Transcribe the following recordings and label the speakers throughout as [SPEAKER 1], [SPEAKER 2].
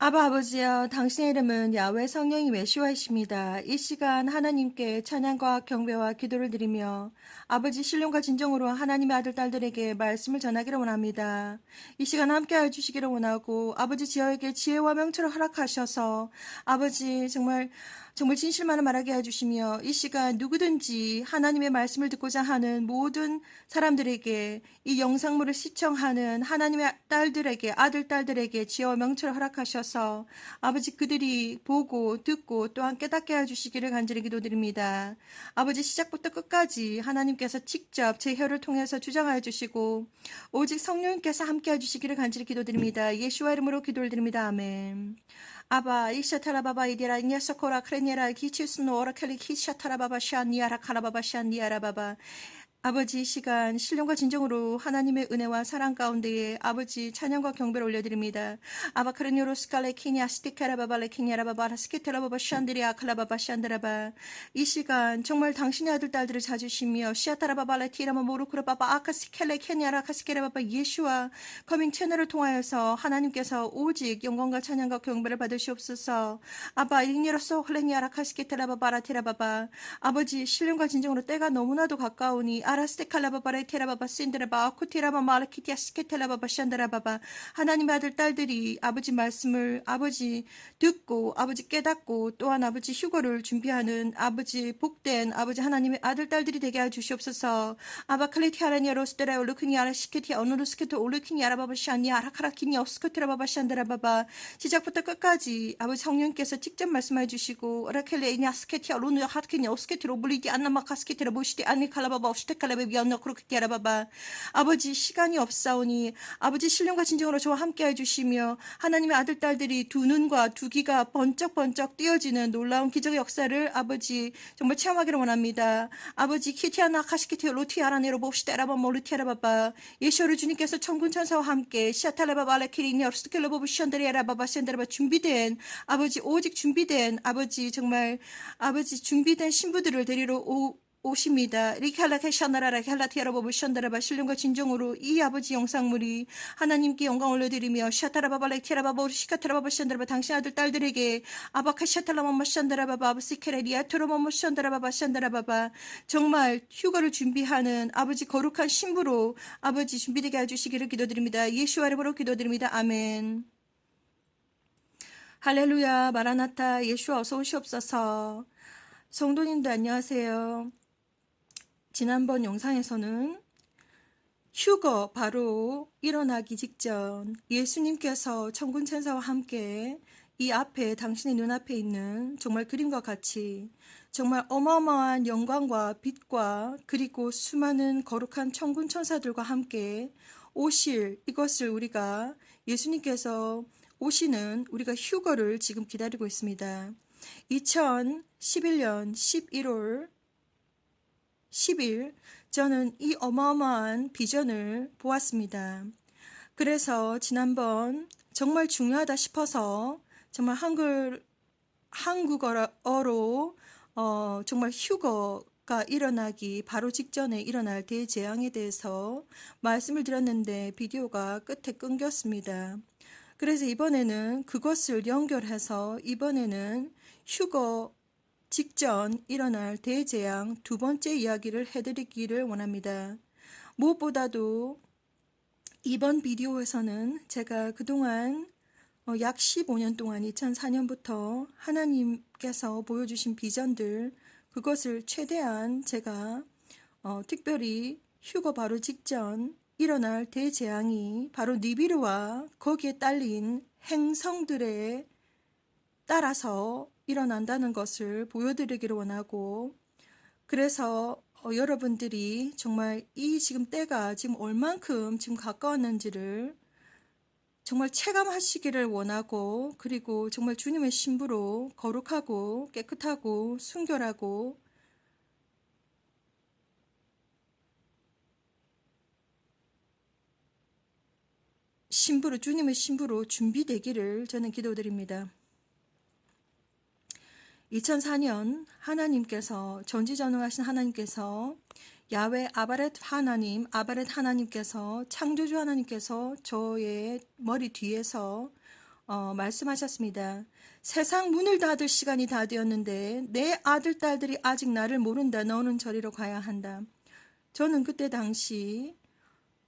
[SPEAKER 1] 아바 아버지여, 당신의 이름은 야훼 성령이 메시아이십니다. 이 시간 하나님께 찬양과 경배와 기도를 드리며 아버지 신령과 진정으로 하나님의 아들 딸들에게 말씀을 전하기를 원합니다. 이 시간 함께해 주시기를 원하고 아버지 지혜에게 지혜와 명철을 허락하셔서 아버지 정말 진실만을 말하게 해주시며 이 시간 누구든지 하나님의 말씀을 듣고자 하는 모든 사람들에게 이 영상물을 시청하는 하나님의 딸들에게 아들 딸들에게 지혜와 명철을 허락하셔서 아버지 그들이 보고 듣고 또한 깨닫게 해주시기를 간절히 기도드립니다. 아버지 시작부터 끝까지 하나님께서 직접 제 혀를 통해서 주장하여 주시고 오직 성령님께서 함께 해주시기를 간절히 기도드립니다. 예수와 이름으로 기도를 드립니다. 아멘. 아바 이샤타라바바 이디라 냐사코라 크레니라 기치스노 오라켈리 키샤타라바바 샤니아라 카라바바 샤니아라바바 아버지 이 시간 신령과 진정으로 하나님의 은혜와 사랑 가운데에 아버지 찬양과 경배를 올려드립니다. 아바크르니오로 스칼레키니아 스티카라바발레키니아라바바라 스키테라바바 샨드리아 칼라바바 샨드라바 이 시간 정말 당신의 아들 딸들을 찾으시며 시아타라바발레티라마 모르크라바바 아카스켈레케니아라 카스케라바바 예수와 커밍 채널을 통하여서 하나님께서 오직 영광과 찬양과 경배를 받으시옵소서. 아바 이니로소 홀레니아라 카스케테라바바라 테라바바 아버지 신령과 진정으로 때가 너무나도 가까우니 아라스테칼라바바레 테라바바 신드라바 아쿠티라바 마르키티아 스케텔라바바 샨드라바바 하나님의 아들 딸들이 아버지 말씀을 아버지 듣고 아버지 깨닫고 또한 아버지 휴거를 준비하는 아버지 복된 아버지 하나님의 아들 딸들이 되게 해 주시옵소서. 아바클레티 하라니아 로스테라 올루키니 아라시케티 어누루스케토 올루키니 아라바바 샤니 아라카라키니 오스코테라바바 샨드라바바 시작부터 끝까지 아버지 성령께서 직접 말씀해 주시고 라켈레이니 아스케티 어루누 하트키니 오스케티로 불리디 안나마카스케티라 보시디 아니칼라바바 오스테 아버지 시간이 없사오니 아버지 신령과 진정으로 저와 함께 해주시며 하나님의 아들 딸들이 두 눈과 두 귀가 번쩍번쩍 띄어지는 놀라운 기적의 역사를 아버지 정말 체험하기를 원합니다. 아버지 키티아나 카시키티 로티아라네로 봅시다라바 모르티아라바바 예수를 주님께서 천군 천사와 함께 시아탈라바바 알레키리니 어스트켈로보브 션데리아라바바 션데라바 준비된 아버지 오직 준비된 아버지 정말 아버지 준비된 신부들을 데리러 오십니다. 리칼라케 샤나라라 헬라티아라바부 션다라바 신령과 진정으로 이 아버지 영상물이 하나님께 영광 올려드리며 샤타라바발레티아라바바 시카타라바바 션다라바 당신 아들 딸들에게 아바카 샤탈라마마 션다라바바 아브시케레리아 토로마마 션다라바바 션다라바바 정말 휴가를 준비하는 아버지 거룩한 신부로 아버지 준비되게 해주시기를 기도드립니다. 예수와 이름으로 기도드립니다. 아멘. 할렐루야 마라나타 예수와 어서 오시옵소서. 성도님들 안녕하세요. 지난번 영상에서는 휴거 바로 일어나기 직전 예수님께서 천군 천사와 함께 이 앞에 당신의 눈앞에 있는 정말 그림과 같이 정말 어마어마한 영광과 빛과 그리고 수많은 거룩한 천군 천사들과 함께 오실 이것을 우리가 예수님께서 오시는 우리가 휴거를 지금 기다리고 있습니다. 2011년 11월 10일 저는 이 어마어마한 비전을 보았습니다. 그래서 지난번 정말 중요하다 싶어서 정말 한국어로 정말 휴거가 일어나기 바로 직전에 일어날 대재앙에 대해서 말씀을 드렸는데 비디오가 끝에 끊겼습니다. 그래서 이번에는 그것을 연결해서 이번에는 휴거 직전 일어날 대재앙 두 번째 이야기를 해드리기를 원합니다. 무엇보다도 이번 비디오에서는 제가 그동안 약 15년 동안 2004년부터 하나님께서 보여주신 비전들 그것을 최대한 제가 특별히 휴거 바로 직전 일어날 대재앙이 바로 니비르와 거기에 딸린 행성들에 따라서 일어난다는 것을 보여드리기를 원하고 그래서 여러분들이 정말 이 지금 때가 지금 얼만큼 지금 가까웠는지를 정말 체감하시기를 원하고 그리고 정말 주님의 신부로 거룩하고 깨끗하고 순결하고 주님의 신부로 준비되기를 저는 기도드립니다. 2004년 하나님께서 전지전능하신 하나님께서 야훼 아바렛 하나님께서 창조주 하나님께서 저의 머리 뒤에서 말씀하셨습니다. 세상 문을 닫을 시간이 다 되었는데 내 아들, 딸들이 아직 나를 모른다. 너는 저리로 가야 한다. 저는 그때 당시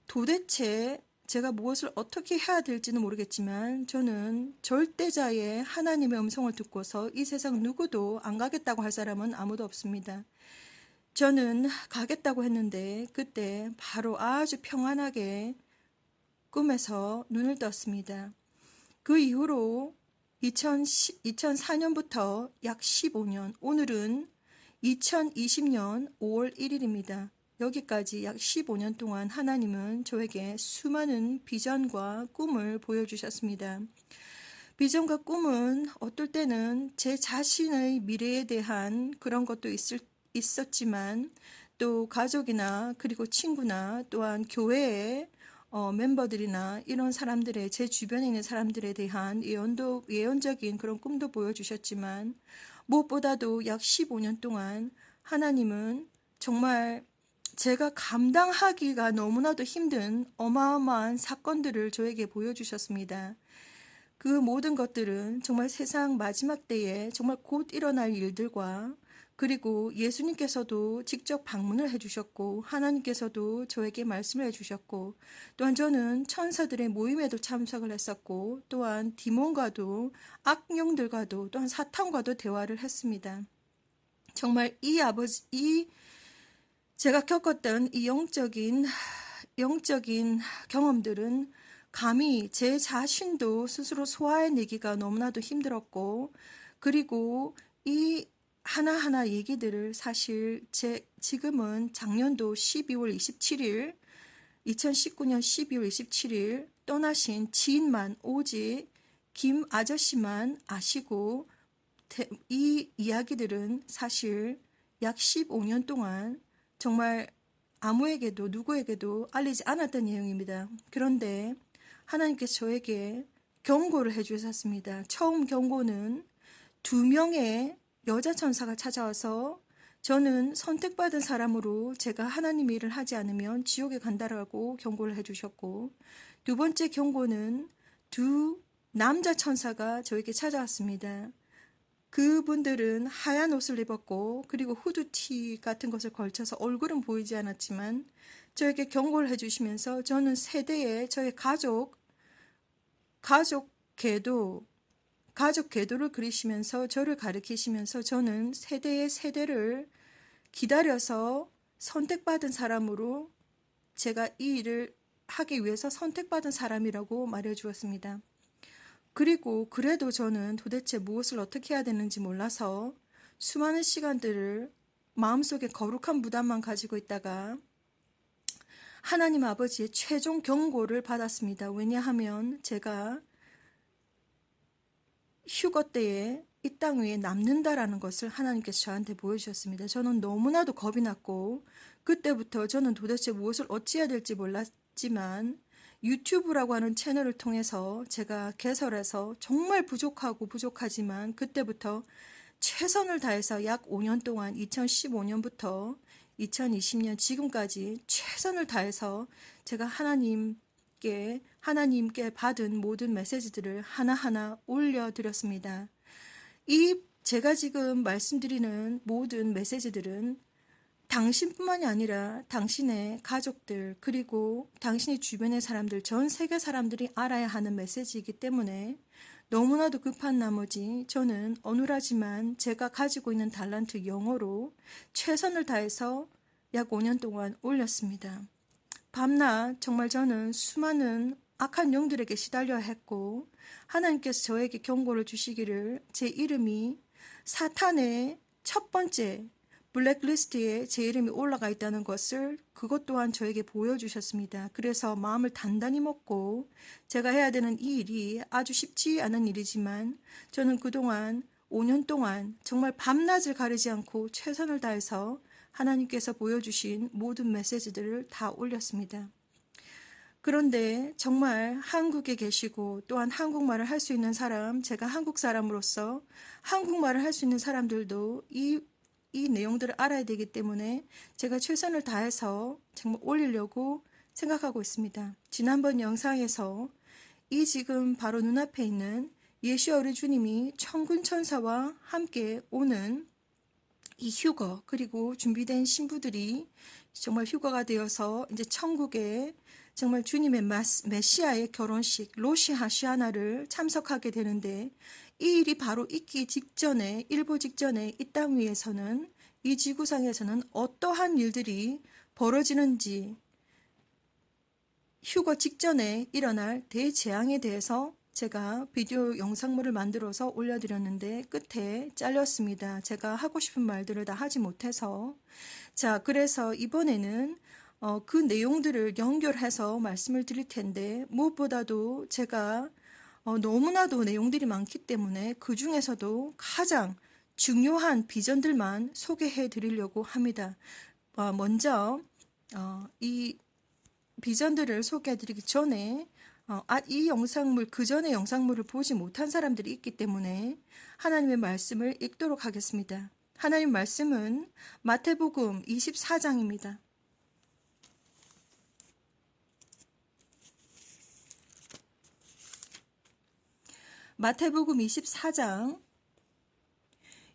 [SPEAKER 1] 도대체 제가 무엇을 어떻게 해야 될지는 모르겠지만 저는 절대자의 하나님의 음성을 듣고서 이 세상 누구도 안 가겠다고 할 사람은 아무도 없습니다. 저는 가겠다고 했는데 그때 바로 아주 평안하게 꿈에서 눈을 떴습니다. 그 이후로 2004년부터 약 15년, 오늘은 2020년 5월 1일입니다. 여기까지 약 15년 동안 하나님은 저에게 수많은 비전과 꿈을 보여주셨습니다. 비전과 꿈은 어떨 때는 제 자신의 미래에 대한 그런 것도 있었지만 또 가족이나 그리고 친구나 또한 교회의 멤버들이나 이런 사람들의 제 주변에 있는 사람들에 대한 예언적인 그런 꿈도 보여주셨지만 무엇보다도 약 15년 동안 하나님은 정말 제가 감당하기가 너무나도 힘든 어마어마한 사건들을 저에게 보여주셨습니다. 그 모든 것들은 정말 세상 마지막 때에 정말 곧 일어날 일들과 그리고 예수님께서도 직접 방문을 해주셨고 하나님께서도 저에게 말씀을 해주셨고 또한 저는 천사들의 모임에도 참석을 했었고 또한 디몬과도 악령들과도 또한 사탄과도 대화를 했습니다. 정말 이 제가 겪었던 이 영적인 경험들은 감히 제 자신도 스스로 소화해내기가 너무나도 힘들었고 그리고 이 하나하나 얘기들을 사실 지금은 작년도 12월 27일 2019년 12월 27일 떠나신 지인만 오직 김 아저씨만 아시고 이 이야기들은 사실 약 15년 동안 정말 아무에게도 누구에게도 알리지 않았던 내용입니다. 그런데 하나님께서 저에게 경고를 해주셨습니다. 처음 경고는 2명의 여자 천사가 찾아와서 저는 선택받은 사람으로 제가 하나님 일을 하지 않으면 지옥에 간다라고 경고를 해주셨고 두 번째 경고는 2 남자 천사가 저에게 찾아왔습니다. 그분들은 하얀 옷을 입었고 그리고 후드티 같은 것을 걸쳐서 얼굴은 보이지 않았지만 저에게 경고를 해주시면서 저는 세대에 저의 가족 궤도를 그리시면서 저를 가리키시면서 저는 세대의 세대를 기다려서 선택받은 사람으로 제가 이 일을 하기 위해서 선택받은 사람이라고 말해 주었습니다. 그리고 그래도 저는 도대체 무엇을 어떻게 해야 되는지 몰라서 수많은 시간들을 마음속에 거룩한 부담만 가지고 있다가 하나님 아버지의 최종 경고를 받았습니다. 왜냐하면 제가 휴거 때에 이 땅 위에 남는다라는 것을 하나님께서 저한테 보여주셨습니다. 저는 너무나도 겁이 났고 그때부터 저는 도대체 무엇을 어찌해야 될지 몰랐지만 유튜브라고 하는 채널을 통해서 제가 개설해서 정말 부족하지만 그때부터 최선을 다해서 약 5년 동안 2015년부터 2020년 지금까지 최선을 다해서 제가 하나님께 받은 모든 메시지들을 하나하나 올려드렸습니다. 제가 지금 말씀드리는 모든 메시지들은 당신뿐만이 아니라 당신의 가족들 그리고 당신의 주변의 사람들 전 세계 사람들이 알아야 하는 메시지이기 때문에 너무나도 급한 나머지 저는 어눌하지만 제가 가지고 있는 달란트 영어로 최선을 다해서 약 5년 동안 올렸습니다. 밤낮 정말 저는 수많은 악한 영들에게 시달려야 했고 하나님께서 저에게 경고를 주시기를 제 이름이 사탄의 첫 번째 블랙리스트에 제 이름이 올라가 있다는 것을 그것 또한 저에게 보여주셨습니다. 그래서 마음을 단단히 먹고 제가 해야 되는 이 일이 아주 쉽지 않은 일이지만 저는 그동안 5년 동안 정말 밤낮을 가리지 않고 최선을 다해서 하나님께서 보여주신 모든 메시지들을 다 올렸습니다. 그런데 정말 한국에 계시고 또한 한국말을 할 수 있는 사람, 제가 한국 사람으로서 한국말을 할 수 있는 사람들도 이 내용들을 알아야 되기 때문에 제가 최선을 다해서 정말 올리려고 생각하고 있습니다. 지난번 영상에서 이 지금 바로 눈앞에 있는 예수와 우리 주님이 천군 천사와 함께 오는 이 휴거, 그리고 준비된 신부들이 정말 휴거가 되어서 이제 천국에 정말 주님의 메시아의 결혼식 로시 하시아나를 참석하게 되는데, 이 일이 바로 있기 직전에, 일보 직전에 이 땅 위에서는, 이 지구상에서는 어떠한 일들이 벌어지는지, 휴거 직전에 일어날 대재앙에 대해서 제가 비디오 영상물을 만들어서 올려드렸는데 끝에 잘렸습니다. 제가 하고 싶은 말들을 다 하지 못해서. 자, 그래서 이번에는 그 내용들을 연결해서 말씀을 드릴 텐데, 무엇보다도 제가 너무나도 내용들이 많기 때문에 그 중에서도 가장 중요한 비전들만 소개해 드리려고 합니다. 먼저 이 비전들을 소개해 드리기 전에 이 영상물, 그 전에 영상물을 보지 못한 사람들이 있기 때문에 하나님의 말씀을 읽도록 하겠습니다. 하나님 말씀은 마태복음 24장입니다. 마태복음 24장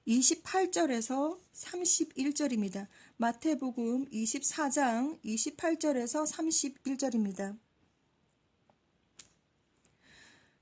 [SPEAKER 1] 28절에서 31절입니다. 마태복음 24장 28절에서 31절입니다.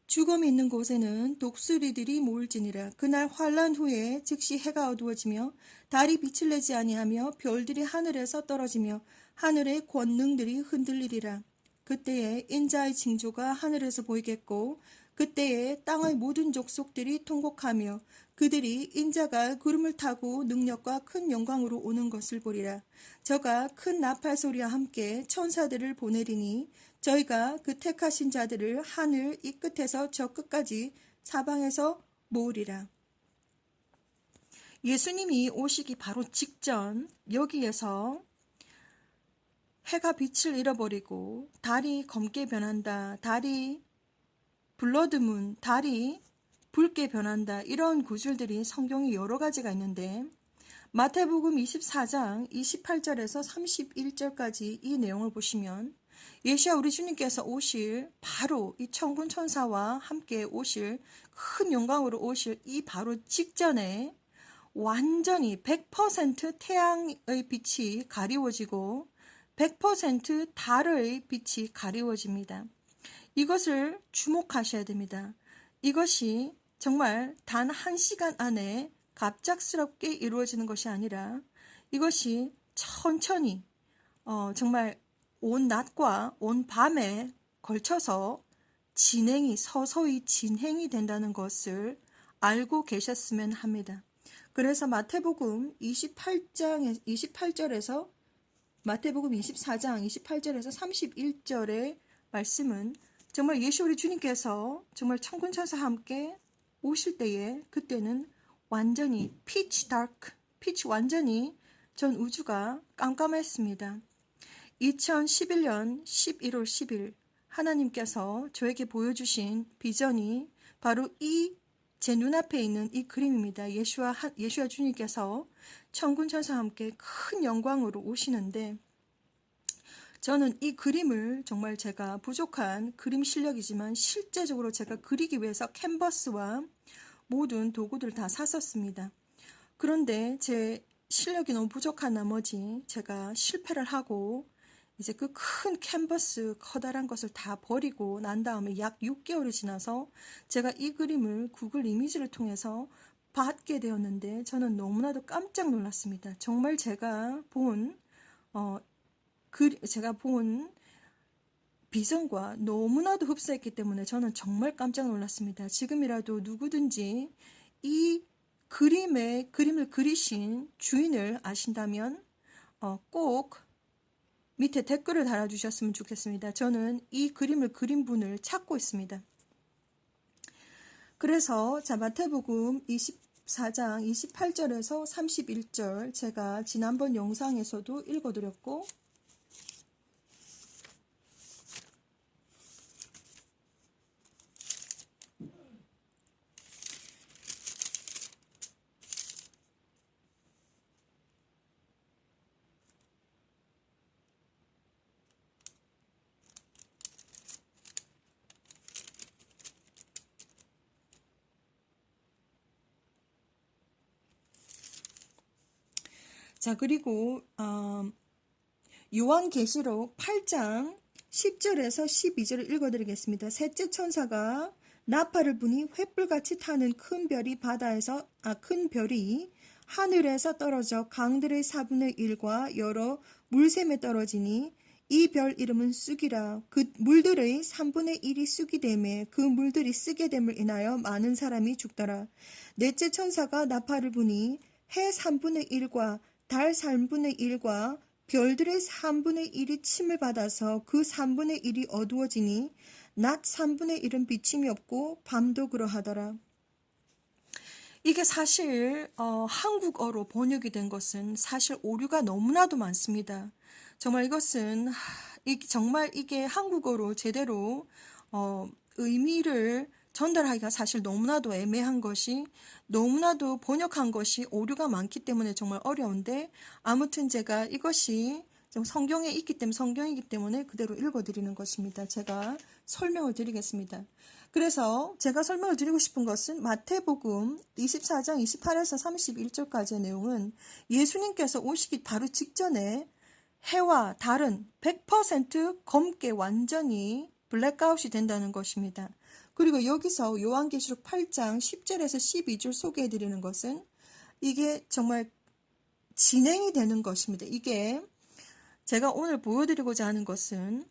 [SPEAKER 1] 죽음이 있는 곳에는 독수리들이 모을지니라. 그날 환란 후에 즉시 해가 어두워지며 달이 빛을 내지 아니하며 별들이 하늘에서 떨어지며 하늘의 권능들이 흔들리리라. 그때에 인자의 징조가 하늘에서 보이겠고 그때에 땅의 모든 족속들이 통곡하며 그들이 인자가 구름을 타고 능력과 큰 영광으로 오는 것을 보리라. 저가 큰 나팔 소리와 함께 천사들을 보내리니 저희가 그 택하신 자들을 하늘 이 끝에서 저 끝까지 사방에서 모으리라. 예수님이 오시기 바로 직전 여기에서 해가 빛을 잃어버리고 달이 검게 변한다. 달이 블러드문, 달이 붉게 변한다. 이런 구절들이 성경에 여러 가지가 있는데 마태복음 24장 28절에서 31절까지 이 내용을 보시면 예수와 우리 주님께서 오실 바로 이 천군 천사와 함께 오실 큰 영광으로 오실 이 바로 직전에 완전히 100% 태양의 빛이 가리워지고 100% 달의 빛이 가리워집니다. 이것을 주목하셔야 됩니다. 이것이 정말 단 1시간 안에 갑작스럽게 이루어지는 것이 아니라 이것이 천천히 정말 온 낮과 온 밤에 걸쳐서 서서히 진행이 된다는 것을 알고 계셨으면 합니다. 그래서 마태복음 28절에서 마태복음 24장 28절에서 31절의 말씀은 정말 예수 우리 주님께서 정말 천군천사와 함께 오실 때에 그때는 완전히 pitch dark, 완전히 전 우주가 깜깜했습니다. 2011년 11월 10일 하나님께서 저에게 보여주신 비전이 바로 제 눈앞에 있는 이 그림입니다. 예수와 주님께서 천군천사와 함께 큰 영광으로 오시는데 저는 이 그림을 정말 제가 부족한 그림 실력이지만 실제적으로 제가 그리기 위해서 캔버스와 모든 도구들을 다 샀었습니다. 그런데 제 실력이 너무 부족한 나머지 제가 실패를 하고 이제 그 큰 캔버스 커다란 것을 다 버리고 난 다음에 약 6개월이 지나서 제가 이 그림을 구글 이미지를 통해서 받게 되었는데 저는 너무나도 깜짝 놀랐습니다. 정말 제가 본 비전과 너무나도 흡사했기 때문에 저는 정말 깜짝 놀랐습니다. 지금이라도 누구든지 이 그림을 그리신 주인을 아신다면 꼭 밑에 댓글을 달아주셨으면 좋겠습니다. 저는 이 그림을 그린 분을 찾고 있습니다. 그래서 마태복음 24장 28절에서 31절 제가 지난번 영상에서도 읽어드렸고 자, 그리고 요한계시록 8장 10절에서 12절을 읽어드리겠습니다. 셋째 천사가 나팔을 부니 횃불같이 타는 큰 별이 큰 별이 하늘에서 떨어져 강들의 4분의 1과 여러 물샘에 떨어지니 이 별 이름은 쑥이라. 그 물들의 3분의 1이 쑥이 되매 그 물들이 쓰게 됨을 인하여 많은 사람이 죽더라. 넷째 천사가 나팔을 부니 해 3분의 1과 달 3분의 1과 별들의 3분의 1이 침을 받아서 그 3분의 1이 어두워지니 낮 3분의 1은 비침이 없고 밤도 그러하더라. 이게 사실 한국어로 번역이 된 것은 사실 오류가 너무나도 많습니다. 정말 이것은 정말 이게 한국어로 제대로 의미를 전달하기가 사실 너무나도 애매한 것이, 너무나도 번역한 것이 오류가 많기 때문에 정말 어려운데, 아무튼 제가 이것이 좀 성경에 있기 때문에, 성경이기 때문에 그대로 읽어드리는 것입니다. 제가 설명을 드리겠습니다. 그래서 제가 설명을 드리고 싶은 것은 마태복음 24장 28에서 31절까지의 내용은 예수님께서 오시기 바로 직전에 해와 달은 100% 검게 완전히 블랙아웃이 된다는 것입니다. 그리고 여기서 요한계시록 8장 10절에서 12절 소개해드리는 것은 이게 정말 진행이 되는 것입니다. 이게 제가 오늘 보여드리고자 하는 것은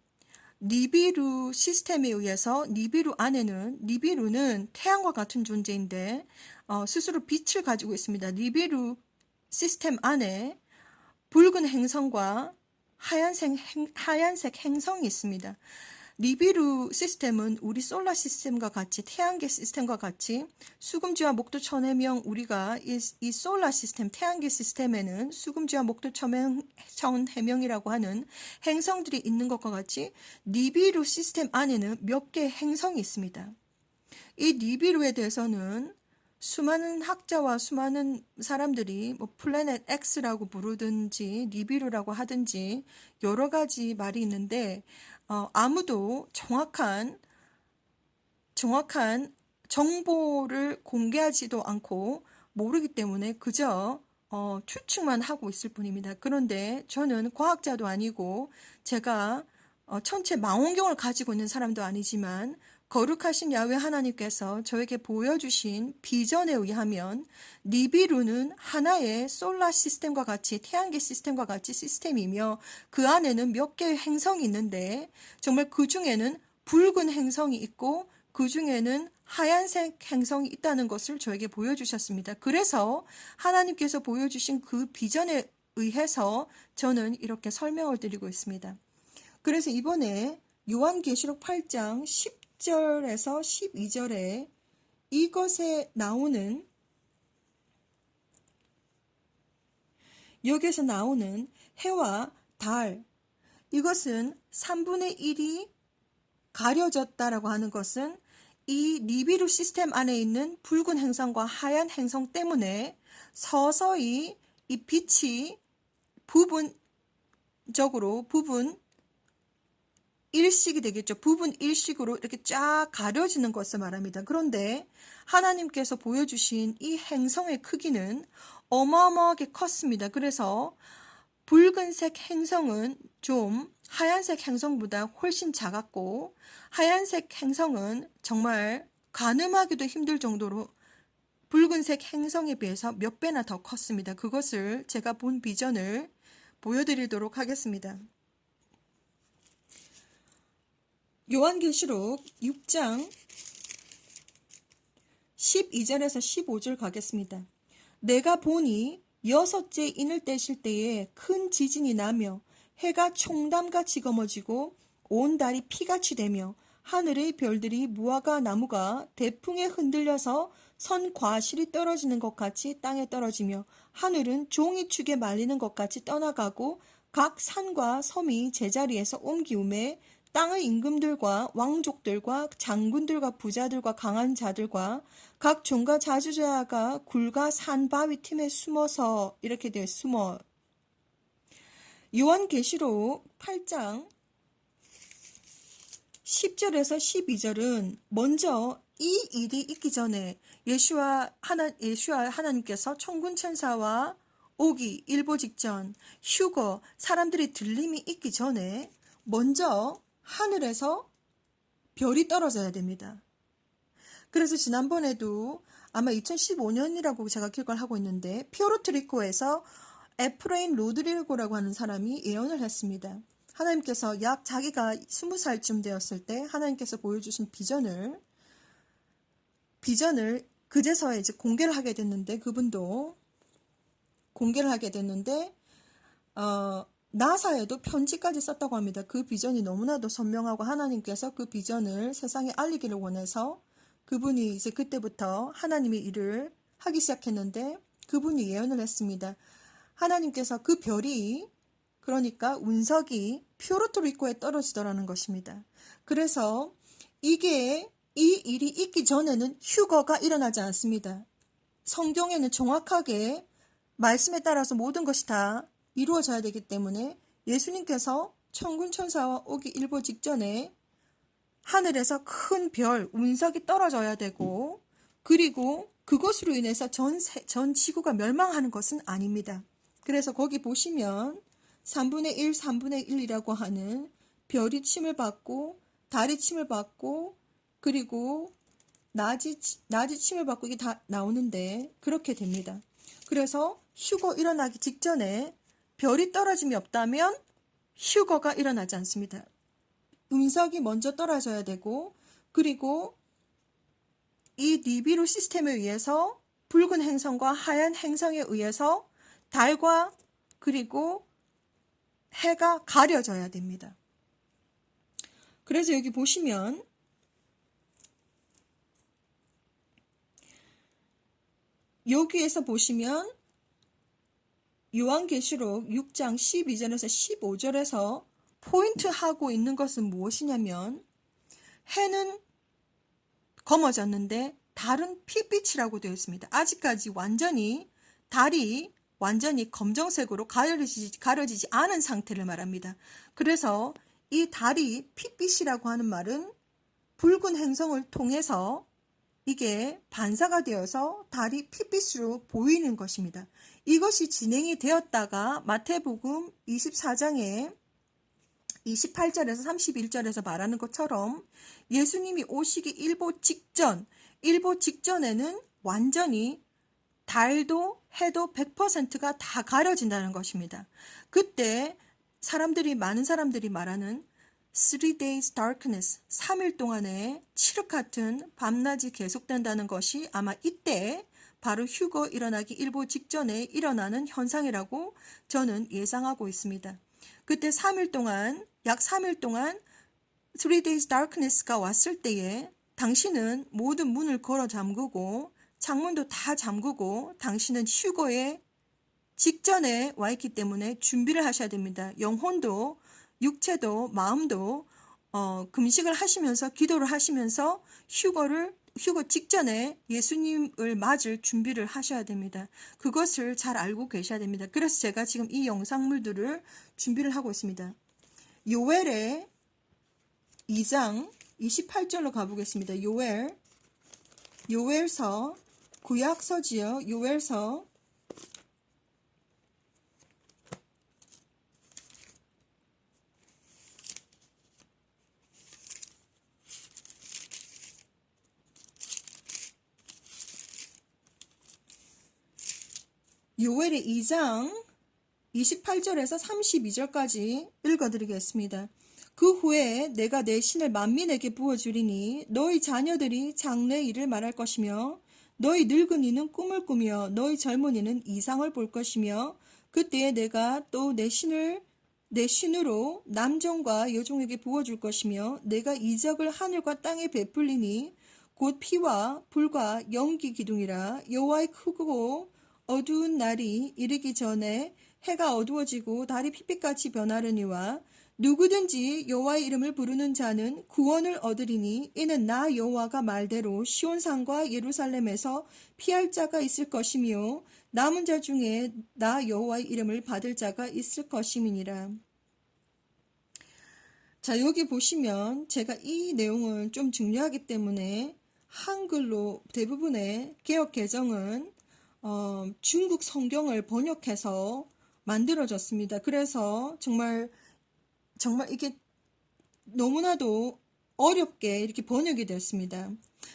[SPEAKER 1] 니비루 시스템에 의해서 니비루는 태양과 같은 존재인데 스스로 빛을 가지고 있습니다. 니비루 시스템 안에 붉은 행성과 하얀색 행성이 있습니다. 니비루 시스템은 우리 솔라 시스템과 같이, 태양계 시스템과 같이 수금지와 목도 천해명, 우리가 이 솔라 시스템, 태양계 시스템에는 수금지와 목도 천해명이라고 하는 행성들이 있는 것과 같이 니비루 시스템 안에는 몇 개의 행성이 있습니다. 이 니비루에 대해서는 수많은 학자와 수많은 사람들이 플래닛 X라고 부르든지 니비루라고 하든지 여러 가지 말이 있는데 아무도 정확한 정보를 공개하지도 않고 모르기 때문에 그저 추측만 하고 있을 뿐입니다. 그런데 저는 과학자도 아니고 제가 천체 망원경을 가지고 있는 사람도 아니지만 거룩하신 야훼 하나님께서 저에게 보여주신 비전에 의하면 니비루는 하나의 솔라 시스템과 같이, 태양계 시스템과 같이 시스템이며 그 안에는 몇 개의 행성이 있는데 정말 그 중에는 붉은 행성이 있고 그 중에는 하얀색 행성이 있다는 것을 저에게 보여주셨습니다. 그래서 하나님께서 보여주신 그 비전에 의해서 저는 이렇게 설명을 드리고 있습니다. 그래서 이번에 요한계시록 8장 10절에서 12절에 이것에 나오는, 여기에서 나오는 해와 달, 이것은 3분의 1이 가려졌다라고 하는 것은 이 니비루 시스템 안에 있는 붉은 행성과 하얀 행성 때문에 서서히 이 빛이 부분 일식이 되겠죠. 부분 일식으로 이렇게 쫙 가려지는 것을 말합니다. 그런데 하나님께서 보여주신 이 행성의 크기는 어마어마하게 컸습니다. 그래서 붉은색 행성은 좀 하얀색 행성보다 훨씬 작았고 하얀색 행성은 정말 가늠하기도 힘들 정도로 붉은색 행성에 비해서 몇 배나 더 컸습니다. 그것을 제가 본 비전을 보여드리도록 하겠습니다. 요한계시록 6장 12절에서 15절 가겠습니다. 내가 보니 여섯째 인을 떼실 때에 큰 지진이 나며 해가 총담같이 검어지고 온 달이 피같이 되며 하늘의 별들이 무화과 나무가 대풍에 흔들려서 선 과실이 떨어지는 것 같이 땅에 떨어지며 하늘은 종이축에 말리는 것 같이 떠나가고 각 산과 섬이 제자리에서 옮기우매 땅의 임금들과 왕족들과 장군들과 부자들과 강한 자들과 각 종과 자주자가 굴과 산 바위 틈에 숨어서 이렇게 되어 숨어. 요한계시록 8장 10절에서 12절은 먼저 이 일이 있기 전에 예수와 하나님께서 천군 천사와 오기 일보 직전 휴거 사람들이 들림이 있기 전에 먼저 하늘에서 별이 떨어져야 됩니다. 그래서 지난번에도 아마 2015년이라고 제가 기억을 하고 있는데 퓨에르토리코에서 에프레임 로드리고라고 하는 사람이 예언을 했습니다. 하나님께서 약 자기가 20살쯤 되었을 때 하나님께서 보여주신 비전을 그제서야 이제 공개를 하게 됐는데, 그분도 공개를 하게 됐는데 나사에도 편지까지 썼다고 합니다. 그 비전이 너무나도 선명하고 하나님께서 그 비전을 세상에 알리기를 원해서 그분이 이제 그때부터 하나님의 일을 하기 시작했는데, 그분이 예언을 했습니다. 하나님께서 그 별이, 그러니까 운석이 퓨에르토리코에 떨어지더라는 것입니다. 그래서 이 일이 있기 전에는 휴거가 일어나지 않습니다. 성경에는 정확하게 말씀에 따라서 모든 것이 다 이루어져야 되기 때문에 예수님께서 천군천사와 오기 일보 직전에 하늘에서 큰 별, 운석이 떨어져야 되고, 그리고 그것으로 인해서 전 지구가 멸망하는 것은 아닙니다. 그래서 거기 보시면 3분의 1, 3분의 1이라고 하는 별이 침을 받고, 달이 침을 받고, 그리고 낮이 침을 받고, 이게 다 나오는데 그렇게 됩니다. 그래서 휴거 일어나기 직전에 별이 떨어짐이 없다면 휴거가 일어나지 않습니다. 운석이 먼저 떨어져야 되고, 그리고 이 니비루 시스템에 의해서 붉은 행성과 하얀 행성에 의해서 달과 그리고 해가 가려져야 됩니다. 그래서 여기 보시면 여기에서 보시면 요한계시록 6장 12절에서 15절에서 포인트하고 있는 것은 무엇이냐면, 해는 검어졌는데 달은 핏빛이라고 되어 있습니다. 아직까지 달이 완전히 검정색으로 가려지지 않은 상태를 말합니다. 그래서 이 달이 핏빛이라고 하는 말은 붉은 행성을 통해서 이게 반사가 되어서 달이 핏빛으로 보이는 것입니다. 이것이 진행이 되었다가 마태복음 24장에 28절에서 31절에서 말하는 것처럼 예수님이 오시기 일보 직전에는 완전히 달도 해도 100%가 다 가려진다는 것입니다. 그때 많은 사람들이 말하는 3 days darkness, 3일 동안의 칠흑 같은 밤낮이 계속된다는 것이 아마 이때 바로 휴거 일어나기 일보 직전에 일어나는 현상이라고 저는 예상하고 있습니다. 그때 약 3일 동안 3 days darkness가 왔을 때에 당신은 모든 문을 걸어 잠그고 창문도 다 잠그고 당신은 휴거의 직전에 와 있기 때문에 준비를 하셔야 됩니다. 영혼도 육체도 마음도 금식을 하시면서 기도를 하시면서 휴거 직전에 예수님을 맞을 준비를 하셔야 됩니다. 그것을 잘 알고 계셔야 됩니다. 그래서 제가 지금 이 영상물들을 준비를 하고 있습니다. 요엘의 2장 28절로 가보겠습니다. 요엘서 구약서지요. 요엘서 2장 28절에서 32절까지 읽어드리겠습니다. 그 후에 내가 내 신을 만민에게 부어주리니 너희 자녀들이 장래의 일을 말할 것이며 너희 늙은이는 꿈을 꾸며 너희 젊은이는 이상을 볼 것이며 그때에 내가 또 내 신으로 남종과 여종에게 부어줄 것이며 내가 이적을 하늘과 땅에 베풀리니 곧 피와 불과 연기 기둥이라. 여호와의 크고 어두운 날이 이르기 전에 해가 어두워지고 달이 핏빛같이 변하려니와 누구든지 여호와의 이름을 부르는 자는 구원을 얻으리니 이는 나 여호와가 말대로 시온산과 예루살렘에서 피할 자가 있을 것이며 남은 자 중에 나 여호와의 이름을 받을 자가 있을 것임이니라. 자, 여기 보시면 제가 이 내용을 좀 중요하기 때문에 한글로 대부분의 개역 개정은 중국 성경을 번역해서 만들어졌습니다. 그래서 정말 이게 너무나도 어렵게 이렇게 번역이 되었습니다.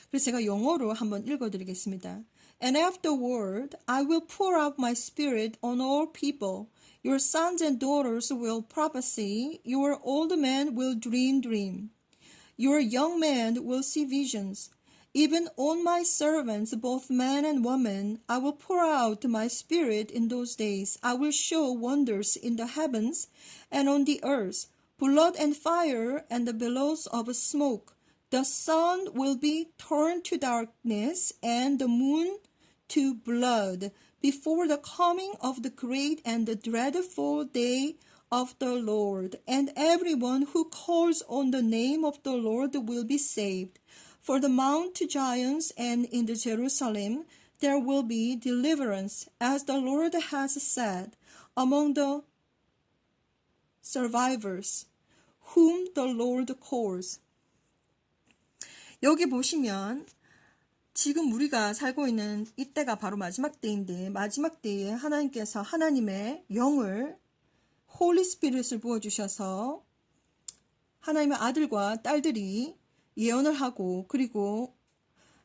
[SPEAKER 1] 그래서 제가 영어로 한번 읽어드리겠습니다. And afterward, I will pour out my spirit on all people. Your sons and daughters will prophesy. Your old men will dream dreams. Your young men will see visions. Even on my servants, both men and women, I will pour out my spirit in those days. I will show wonders in the heavens and on the earth, blood and fire and the billows of smoke. The sun will be turned to darkness and the moon to blood before the coming of the great and the dreadful day of the Lord. And everyone who calls on the name of the Lord will be saved. For the Mount Zions and in the Jerusalem there will be deliverance, as the Lord has said, among the survivors, whom the Lord calls. 여기 보시면 지금 우리가 살고 있는 이때가 바로 마지막 때인데, 마지막 때에 하나님께서 하나님의 영을, 홀리 스피릿을 부어주셔서 하나님의 아들과 딸들이 예언을 하고, 그리고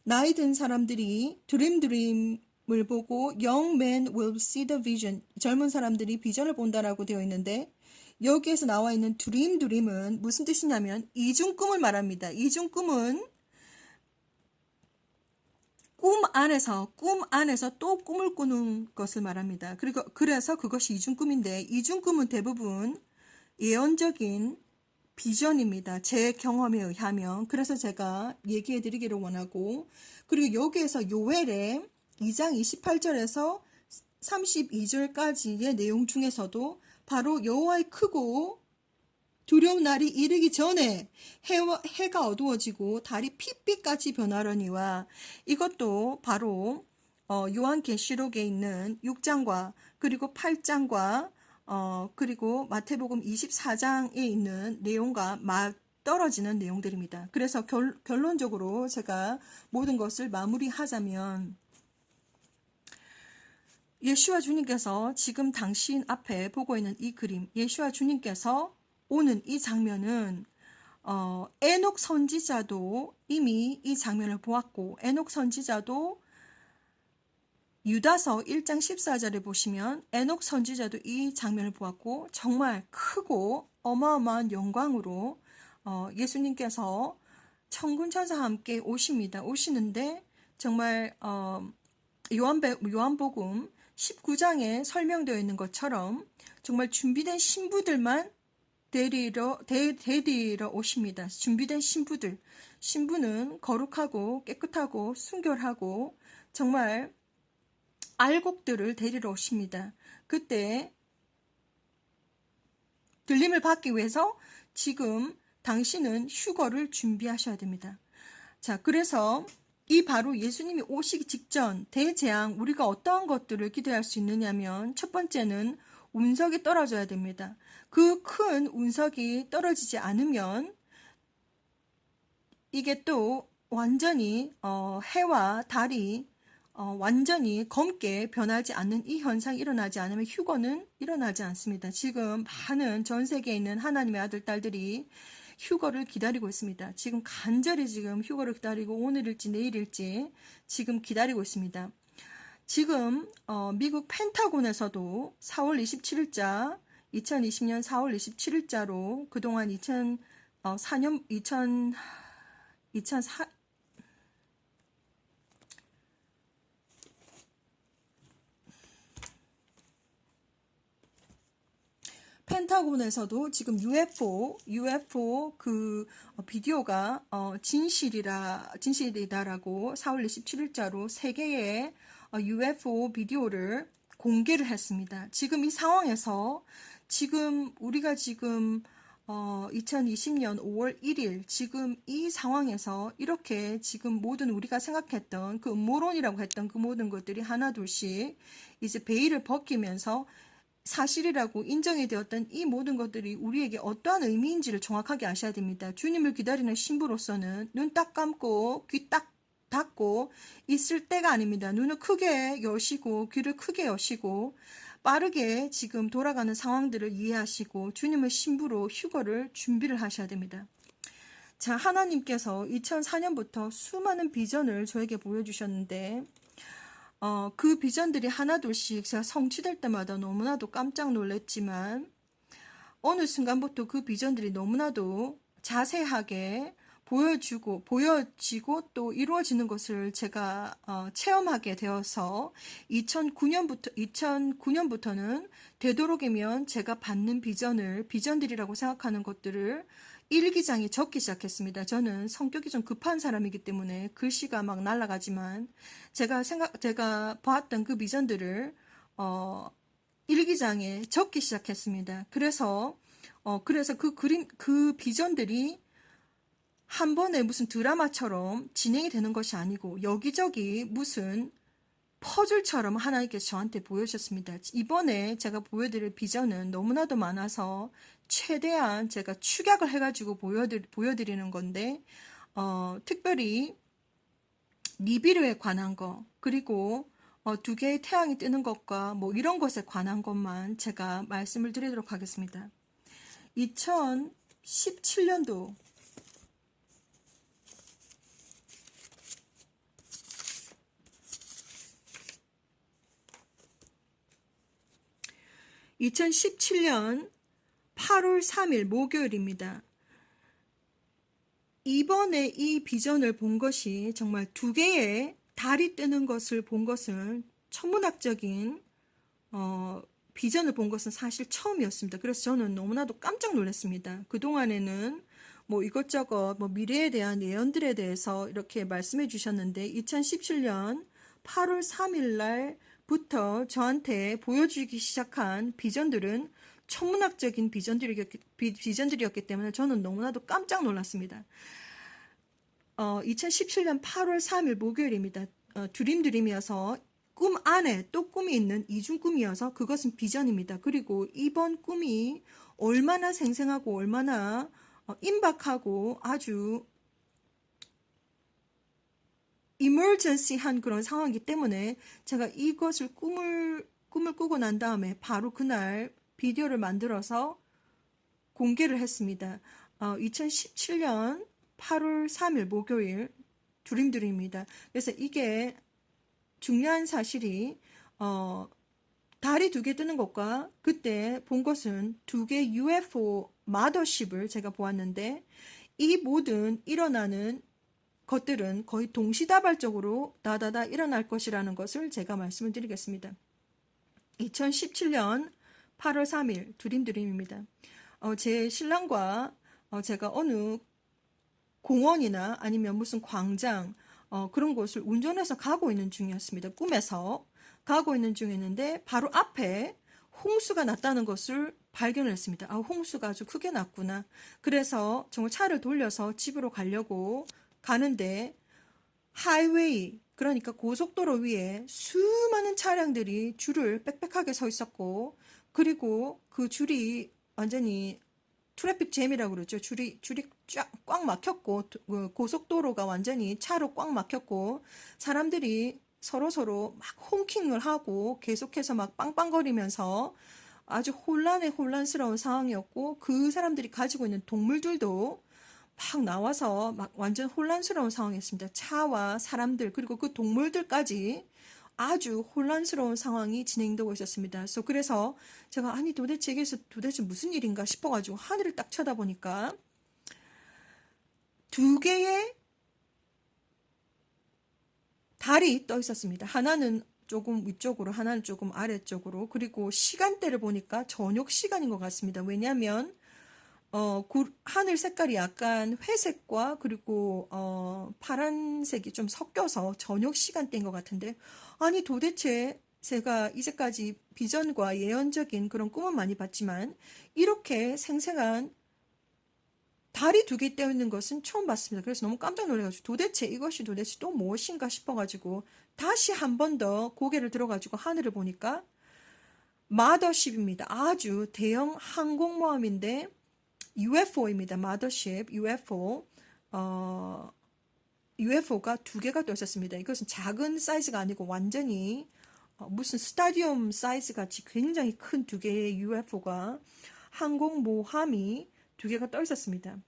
[SPEAKER 1] 나이 든 사람들이 드림을 보고 young men will see the vision, 젊은 사람들이 비전을 본다라고 되어 있는데, 여기에서 나와 있는 드림은 무슨 뜻이냐면 이중꿈을 말합니다. 이중꿈은 꿈 안에서 또 꿈을 꾸는 것을 말합니다. 그래서 그것이 이중꿈인데, 이중꿈은 대부분 예언적인 비전입니다. 제 경험에 의하면. 그래서 제가 얘기해 드리기를 원하고, 그리고 여기에서 요엘의 2장 28절에서 32절까지의 내용 중에서도 바로 여호와의 크고 두려운 날이 이르기 전에 해가 어두워지고 달이 핏빛같이 변하려니와, 이것도 바로 요한계시록에 있는 6장과 그리고 8장과 그리고 마태복음 24장에 있는 내용과 맞떨어지는 내용들입니다. 그래서 결론적으로 제가 모든 것을 마무리하자면, 예수와 주님께서 지금 당신 앞에 보고 있는 이 그림, 예수와 주님께서 오는 이 장면은 에녹 선지자도 이미 이 장면을 보았고, 에녹 선지자도 유다서 1장 14절에 보시면 에녹 선지자도 이 장면을 보았고, 정말 크고 어마어마한 영광으로 예수님께서 천군천사와 함께 오시는데, 정말 요한복음 19장에 설명되어 있는 것처럼 정말 준비된 신부들만 데리러 오십니다. 준비된 신부는 거룩하고 깨끗하고 순결하고 정말 알곡들을 데리러 오십니다. 그때 들림을 받기 위해서 지금 당신은 휴거를 준비하셔야 됩니다. 자, 그래서 이 바로 예수님이 오시기 직전 대재앙, 우리가 어떠한 것들을 기대할 수 있느냐면, 첫 번째는 운석이 떨어져야 됩니다. 그 큰 운석이 떨어지지 않으면 이게 또 완전히 해와 달이 완전히 검게 변하지 않는 이 현상이 일어나지 않으면 휴거는 일어나지 않습니다. 지금 많은 전 세계에 있는 하나님의 아들, 딸들이 휴거를 기다리고 있습니다. 지금 간절히 지금 휴거를 기다리고 오늘일지 내일일지 지금 기다리고 있습니다. 지금 미국 펜타곤에서도 4월 27일자 2020년 4월 27일자로 그동안 2004 펜타곤에서도 지금 UFO 그 비디오가 진실이다라고 4월 27일자로 3개의 UFO 비디오를 공개를 했습니다. 지금 이 상황에서 지금 우리가 지금 2020년 5월 1일 지금 이 상황에서 이렇게 지금 모든 우리가 생각했던 그 음모론이라고 했던 그 모든 것들이 하나둘씩 이제 베일을 벗기면서 사실이라고 인정이 되었던 이 모든 것들이 우리에게 어떠한 의미인지를 정확하게 아셔야 됩니다. 주님을 기다리는 신부로서는 눈 딱 감고 귀 딱 닫고 있을 때가 아닙니다. 눈을 크게 여시고 귀를 크게 여시고 빠르게 지금 돌아가는 상황들을 이해하시고 주님의 신부로 휴거를 준비를 하셔야 됩니다. 자, 하나님께서 2004년부터 수많은 비전을 저에게 보여주셨는데 그 비전들이 하나둘씩 제가 성취될 때마다 너무나도 깜짝 놀랐지만 어느 순간부터 그 비전들이 너무나도 자세하게 보여지고 또 이루어지는 것을 제가 체험하게 되어서 2009년부터는 되도록이면 제가 받는 비전들이라고 생각하는 것들을 일기장에 적기 시작했습니다. 저는 성격이 좀 급한 사람이기 때문에 글씨가 막 날아가지만 제가 봤던 그 비전들을 일기장에 적기 시작했습니다. 그래서 그 비전들이 한 번에 무슨 드라마처럼 진행이 되는 것이 아니고 여기저기 무슨 퍼즐처럼 하나님께서 저한테 보여주셨습니다. 이번에 제가 보여드릴 비전은 너무나도 많아서 최대한 제가 축약을 해가지고 보여드리는 건데 특별히 니비르에 관한 거 그리고 두 개의 태양이 뜨는 것과 뭐 이런 것에 관한 것만 제가 말씀을 드리도록 하겠습니다. 2017년도 2017년 8월 3일 목요일입니다. 이번에 이 비전을 본 것이 정말 두 개의 달이 뜨는 것을 본 것은 천문학적인 비전을 본 것은 사실 처음이었습니다. 그래서 저는 너무나도 깜짝 놀랐습니다. 그동안에는 뭐 이것저것 미래에 대한 예언들에 대해서 이렇게 말씀해 주셨는데 2017년 8월 3일 날부터 저한테 보여주기 시작한 비전들은 천문학적인 비전들이었기 때문에 저는 너무나도 깜짝 놀랐습니다. 2017년 8월 3일 목요일입니다. 드림이어서 꿈 안에 또 꿈이 있는 이중 꿈이어서 그것은 비전입니다. 그리고 이번 꿈이 얼마나 생생하고 얼마나 임박하고 아주 이머전시한 그런 상황이기 때문에 제가 이것을 꿈을 꾸고 난 다음에 바로 그날 비디오를 만들어서 공개를 했습니다. 2017년 8월 3일 목요일 드림입니다. 그래서 이게 중요한 사실이 달이 두 개 뜨는 것과 그때 본 것은 두 개 UFO 마더십을 제가 보았는데 이 모든 일어나는 것들은 거의 동시다발적으로 다다다 일어날 것이라는 것을 제가 말씀을 드리겠습니다. 2017년 8월 3일 드림입니다. 제 신랑과 제가 어느 공원이나 아니면 무슨 광장 그런 곳을 운전해서 가고 있는 중이었습니다. 꿈에서 가고 있는 중이었는데 바로 앞에 홍수가 났다는 것을 발견을 했습니다. 홍수가 아주 크게 났구나. 그래서 정말 차를 돌려서 집으로 가려고 가는데 하이웨이 그러니까 고속도로 위에 수많은 차량들이 줄을 빽빽하게 서 있었고 그리고 그 줄이 완전히 트래픽 잼이라고 그러죠. 줄이 꽉 막혔고 고속도로가 완전히 차로 꽉 막혔고 사람들이 서로 막 홍킹을 하고 계속해서 막 빵빵거리면서 아주 혼란스러운 상황이었고 그 사람들이 가지고 있는 동물들도 막 나와서 막 완전 혼란스러운 상황이었습니다. 차와 사람들 그리고 그 동물들까지 아주 혼란스러운 상황이 진행되고 있었습니다. 그래서 제가 도대체 이게 도대체 무슨 일인가 싶어가지고 하늘을 딱 쳐다보니까 두 개의 달이 떠 있었습니다. 하나는 조금 위쪽으로 하나는 조금 아래쪽으로 그리고 시간대를 보니까 저녁 시간인 것 같습니다. 왜냐하면 하늘 색깔이 약간 회색과 그리고 파란색이 좀 섞여서 저녁 시간대인 것 같은데 도대체 제가 이제까지 비전과 예언적인 그런 꿈은 많이 봤지만 이렇게 생생한 달이 두 개 떼어 있는 것은 처음 봤습니다. 그래서 너무 깜짝 놀라가지고 도대체 이것이 도대체 또 무엇인가 싶어가지고 다시 한 번 더 고개를 들어가지고 하늘을 보니까 마더십입니다. 아주 대형 항공모함인데 UFO입니다. 마더십 UFO UFO가 두 개가 떠 있었습니다. 이것은 작은 사이즈가 아니고 완전히 무슨 스타디움 사이즈 같이 굉장히 큰 두 개의 UFO가 항공모함이 두 개가 떠 있었습니다.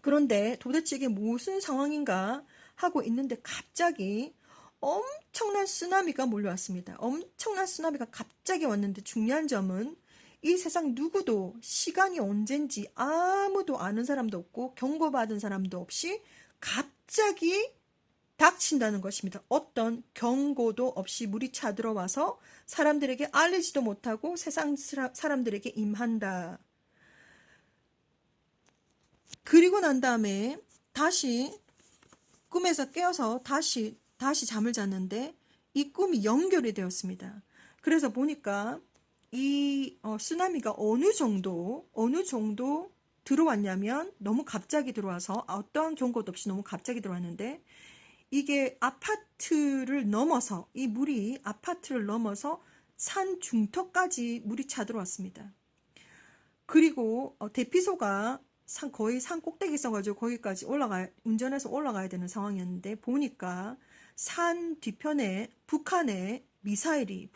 [SPEAKER 1] 그런데 도대체 이게 무슨 상황인가 하고 있는데 갑자기 엄청난 쓰나미가 몰려왔습니다. 엄청난 쓰나미가 갑자기 왔는데 중요한 점은 이 세상 누구도 시간이 언젠지 아무도 아는 사람도 없고 경고받은 사람도 없이 갑자기 닥친다는 것입니다. 어떤 경고도 없이 물이 차들어와서 사람들에게 알리지도 못하고 세상 사람들에게 임한다. 그리고 난 다음에 다시 꿈에서 깨어서 다시 잠을 잤는데 이 꿈이 연결이 되었습니다. 그래서 보니까 이 쓰나미가 어느 정도 들어왔냐면 너무 갑자기 들어와서 어떠한 경고도 없이 너무 갑자기 들어왔는데 이게 아파트를 넘어서 이 물이 아파트를 넘어서 산 중턱까지 물이 차들어왔습니다. 그리고 대피소가 거의 산 꼭대기 있어가지고 거기까지 운전해서 올라가야 되는 상황이었는데 보니까 산 뒤편에 북한의 미사일이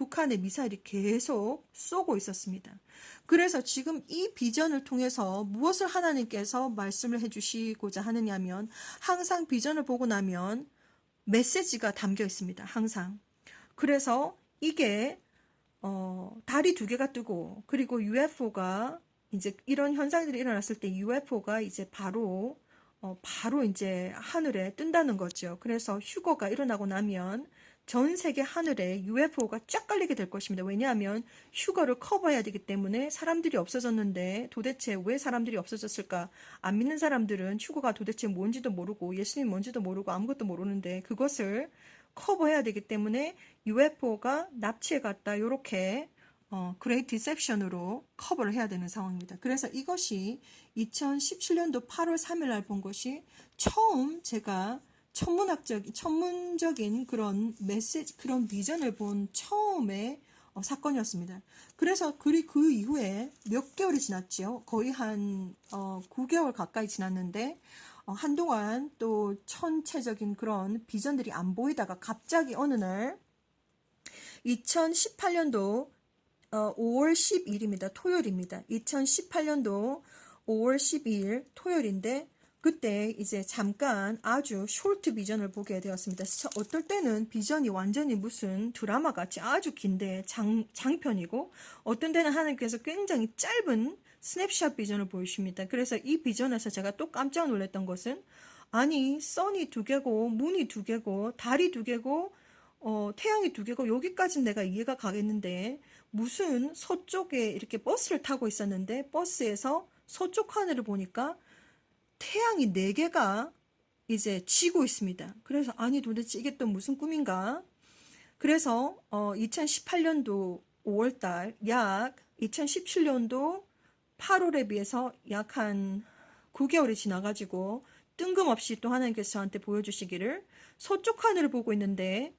[SPEAKER 1] 계속 쏘고 있었습니다. 그래서 지금 이 비전을 통해서 무엇을 하나님께서 말씀을 해주시고자 하느냐면 항상 비전을 보고 나면 메시지가 담겨 있습니다. 항상. 그래서 이게 달이 두 개가 뜨고 그리고 UFO가 이제 이런 현상들이 일어났을 때 UFO가 이제 바로 이제 하늘에 뜬다는 거죠. 그래서 휴거가 일어나고 나면 전 세계 하늘에 UFO가 쫙 깔리게 될 것입니다. 왜냐하면 휴거를 커버해야 되기 때문에 사람들이 없어졌는데 도대체 왜 사람들이 없어졌을까? 안 믿는 사람들은 휴거가 도대체 뭔지도 모르고 예수님이 뭔지도 모르고 아무것도 모르는데 그것을 커버해야 되기 때문에 UFO가 납치해 갔다 이렇게 그레이트 디셉션으로 커버를 해야 되는 상황입니다. 그래서 이것이 2017년도 8월 3일 날 본 것이 처음 제가 천문적인 그런 메시지, 그런 비전을 본 처음의 사건이었습니다. 그래서 그 이후에 몇 개월이 지났죠. 거의 한 9개월 가까이 지났는데 한동안 또 천체적인 그런 비전들이 안 보이다가 갑자기 어느 날 2018년도 5월 10일입니다. 토요일입니다. 2018년도 5월 12일 토요일인데 그때 이제 잠깐 아주 숄트 비전을 보게 되었습니다. 어떨 때는 비전이 완전히 무슨 드라마 같이 아주 긴데 장편이고 어떤 때는 하나님께서 굉장히 짧은 스냅샷 비전을 보여주십니다. 그래서 이 비전에서 제가 또 깜짝 놀랐던 것은 아니 선이 두 개고 문이 두 개고 달이 두 개고 태양이 두 개고 여기까지는 내가 이해가 가겠는데 무슨 서쪽에 이렇게 버스를 타고 있었는데 버스에서 서쪽 하늘을 보니까 태양이 4개가 이제 지고 있습니다. 그래서 아니 도대체 이게 또 무슨 꿈인가? 그래서 2018년도 5월달 약 2017년도 8월에 비해서 약 한 9개월이 지나가지고 뜬금없이 또 하나님께서 저한테 보여주시기를 서쪽 하늘을 보고 있는데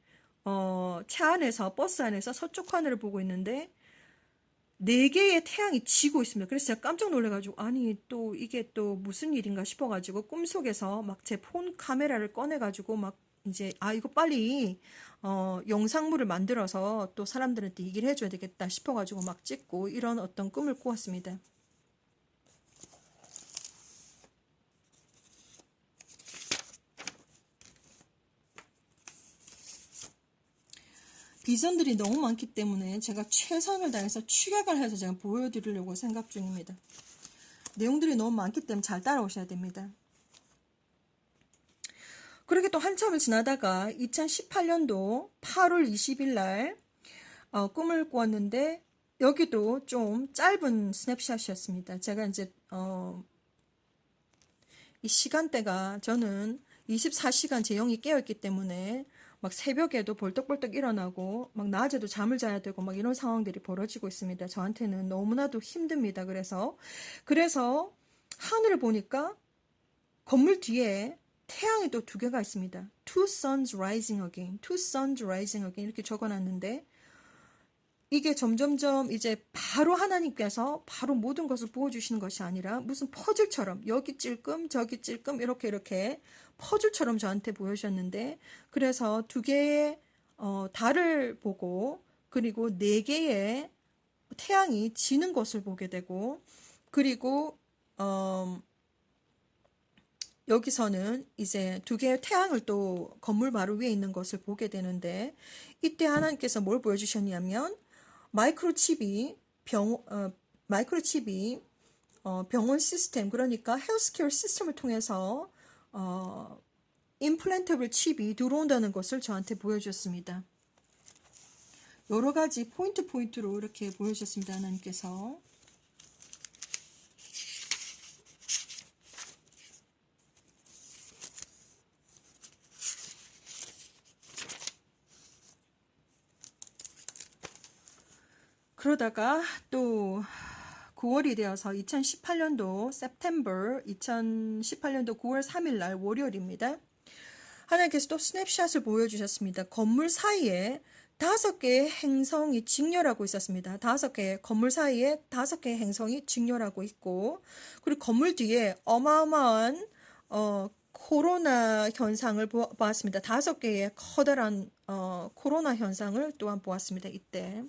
[SPEAKER 1] 차 안에서 버스 안에서 서쪽 하늘을 보고 있는데 4개의 태양이 지고 있습니다. 그래서 제가 깜짝 놀래가지고 아니 또 이게 또 무슨 일인가 싶어가지고 꿈속에서 막 제 폰 카메라를 꺼내가지고 막 이제 이거 빨리 영상물을 만들어서 또 사람들한테 얘기를 해줘야 되겠다 싶어가지고 막 찍고 이런 어떤 꿈을 꾸었습니다. 비전들이 너무 많기 때문에 제가 최선을 다해서 축약을 해서 제가 보여드리려고 생각 중입니다. 내용들이 너무 많기 때문에 잘 따라오셔야 됩니다. 그렇게 또 한참을 지나다가 2018년도 8월 20일 날 꿈을 꾸었는데 여기도 좀 짧은 스냅샷이었습니다. 제가 이제 이 시간대가 저는 24시간 제 영이 깨어있기 때문에 막 새벽에도 벌떡벌떡 일어나고 막 낮에도 잠을 자야 되고 막 이런 상황들이 벌어지고 있습니다. 저한테는 너무나도 힘듭니다. 그래서 하늘을 보니까 건물 뒤에 태양이 또 2개가 있습니다. Two suns rising again, two suns rising again 이렇게 적어놨는데 이게 점점점 이제 바로 하나님께서 바로 모든 것을 보여주시는 것이 아니라 무슨 퍼즐처럼 여기 찔끔 저기 찔끔 이렇게 퍼즐처럼 저한테 보여주셨는데, 그래서 두 개의 달을 보고 그리고 네 개의 태양이 지는 것을 보게 되고, 그리고 여기서는 이제 두 개의 태양을 또 건물 바로 위에 있는 것을 보게 되는데, 이때 하나님께서 뭘 보여주셨냐면 마이크로칩이 마이크로칩이 병원 시스템, 그러니까 헬스케어 시스템을 통해서 임플란테블 칩이 들어온다는 것을 저한테 보여주셨습니다. 여러 가지 포인트로 이렇게 보여주셨습니다. 하나님께서. 그러다가 또 9월이 되어서 2018년도 September 2018년도 9월 3일 날 월요일입니다. 하나님께서 또 스냅샷을 보여주셨습니다. 건물 사이에 5개의 행성이 직렬하고 있었습니다. 5개의 건물 사이에 5개의 행성이 직렬하고 있고, 그리고 건물 뒤에 어마어마한 코로나 현상을 보았습니다. 5개의 커다란 코로나 현상을 또한 보았습니다. 이때.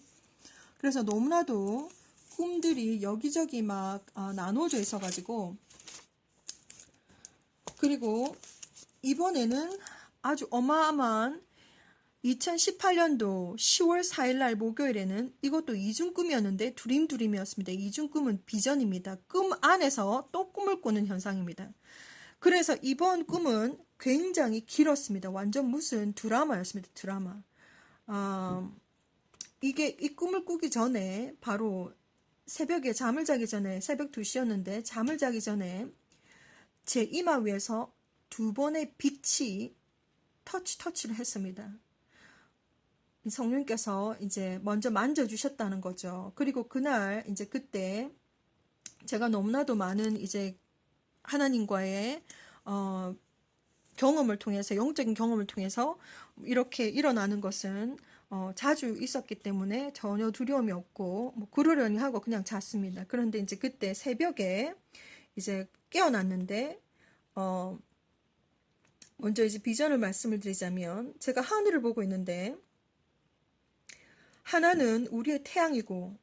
[SPEAKER 1] 그래서 너무나도 꿈들이 여기저기 막 나누어져 있어가지고, 그리고 이번에는 아주 어마어마한 2018년도 10월 4일 날 목요일에는 이것도 이중꿈이었는데 두림이었습니다. 이중꿈은 비전입니다. 꿈 안에서 또 꿈을 꾸는 현상입니다. 그래서 이번 꿈은 굉장히 길었습니다. 완전 무슨 드라마였습니다. 드라마. 이게 이 꿈을 꾸기 전에 바로 새벽에 잠을 자기 전에 새벽 2시였는데 잠을 자기 전에 제 이마 위에서 2번의 빛이 터치를 했습니다. 성령께서 이제 먼저 만져주셨다는 거죠. 그리고 그날 이제 그때 제가 너무나도 많은 이제 하나님과의 경험을 통해서, 영적인 경험을 통해서 이렇게 일어나는 것은 자주 있었기 때문에 전혀 두려움이 없고 뭐 그러려니 하고 그냥 잤습니다. 그런데 이제 그때 새벽에 이제 깨어났는데 먼저 이제 비전을 말씀을 드리자면, 제가 하늘을 보고 있는데 하나는 우리의 태양이고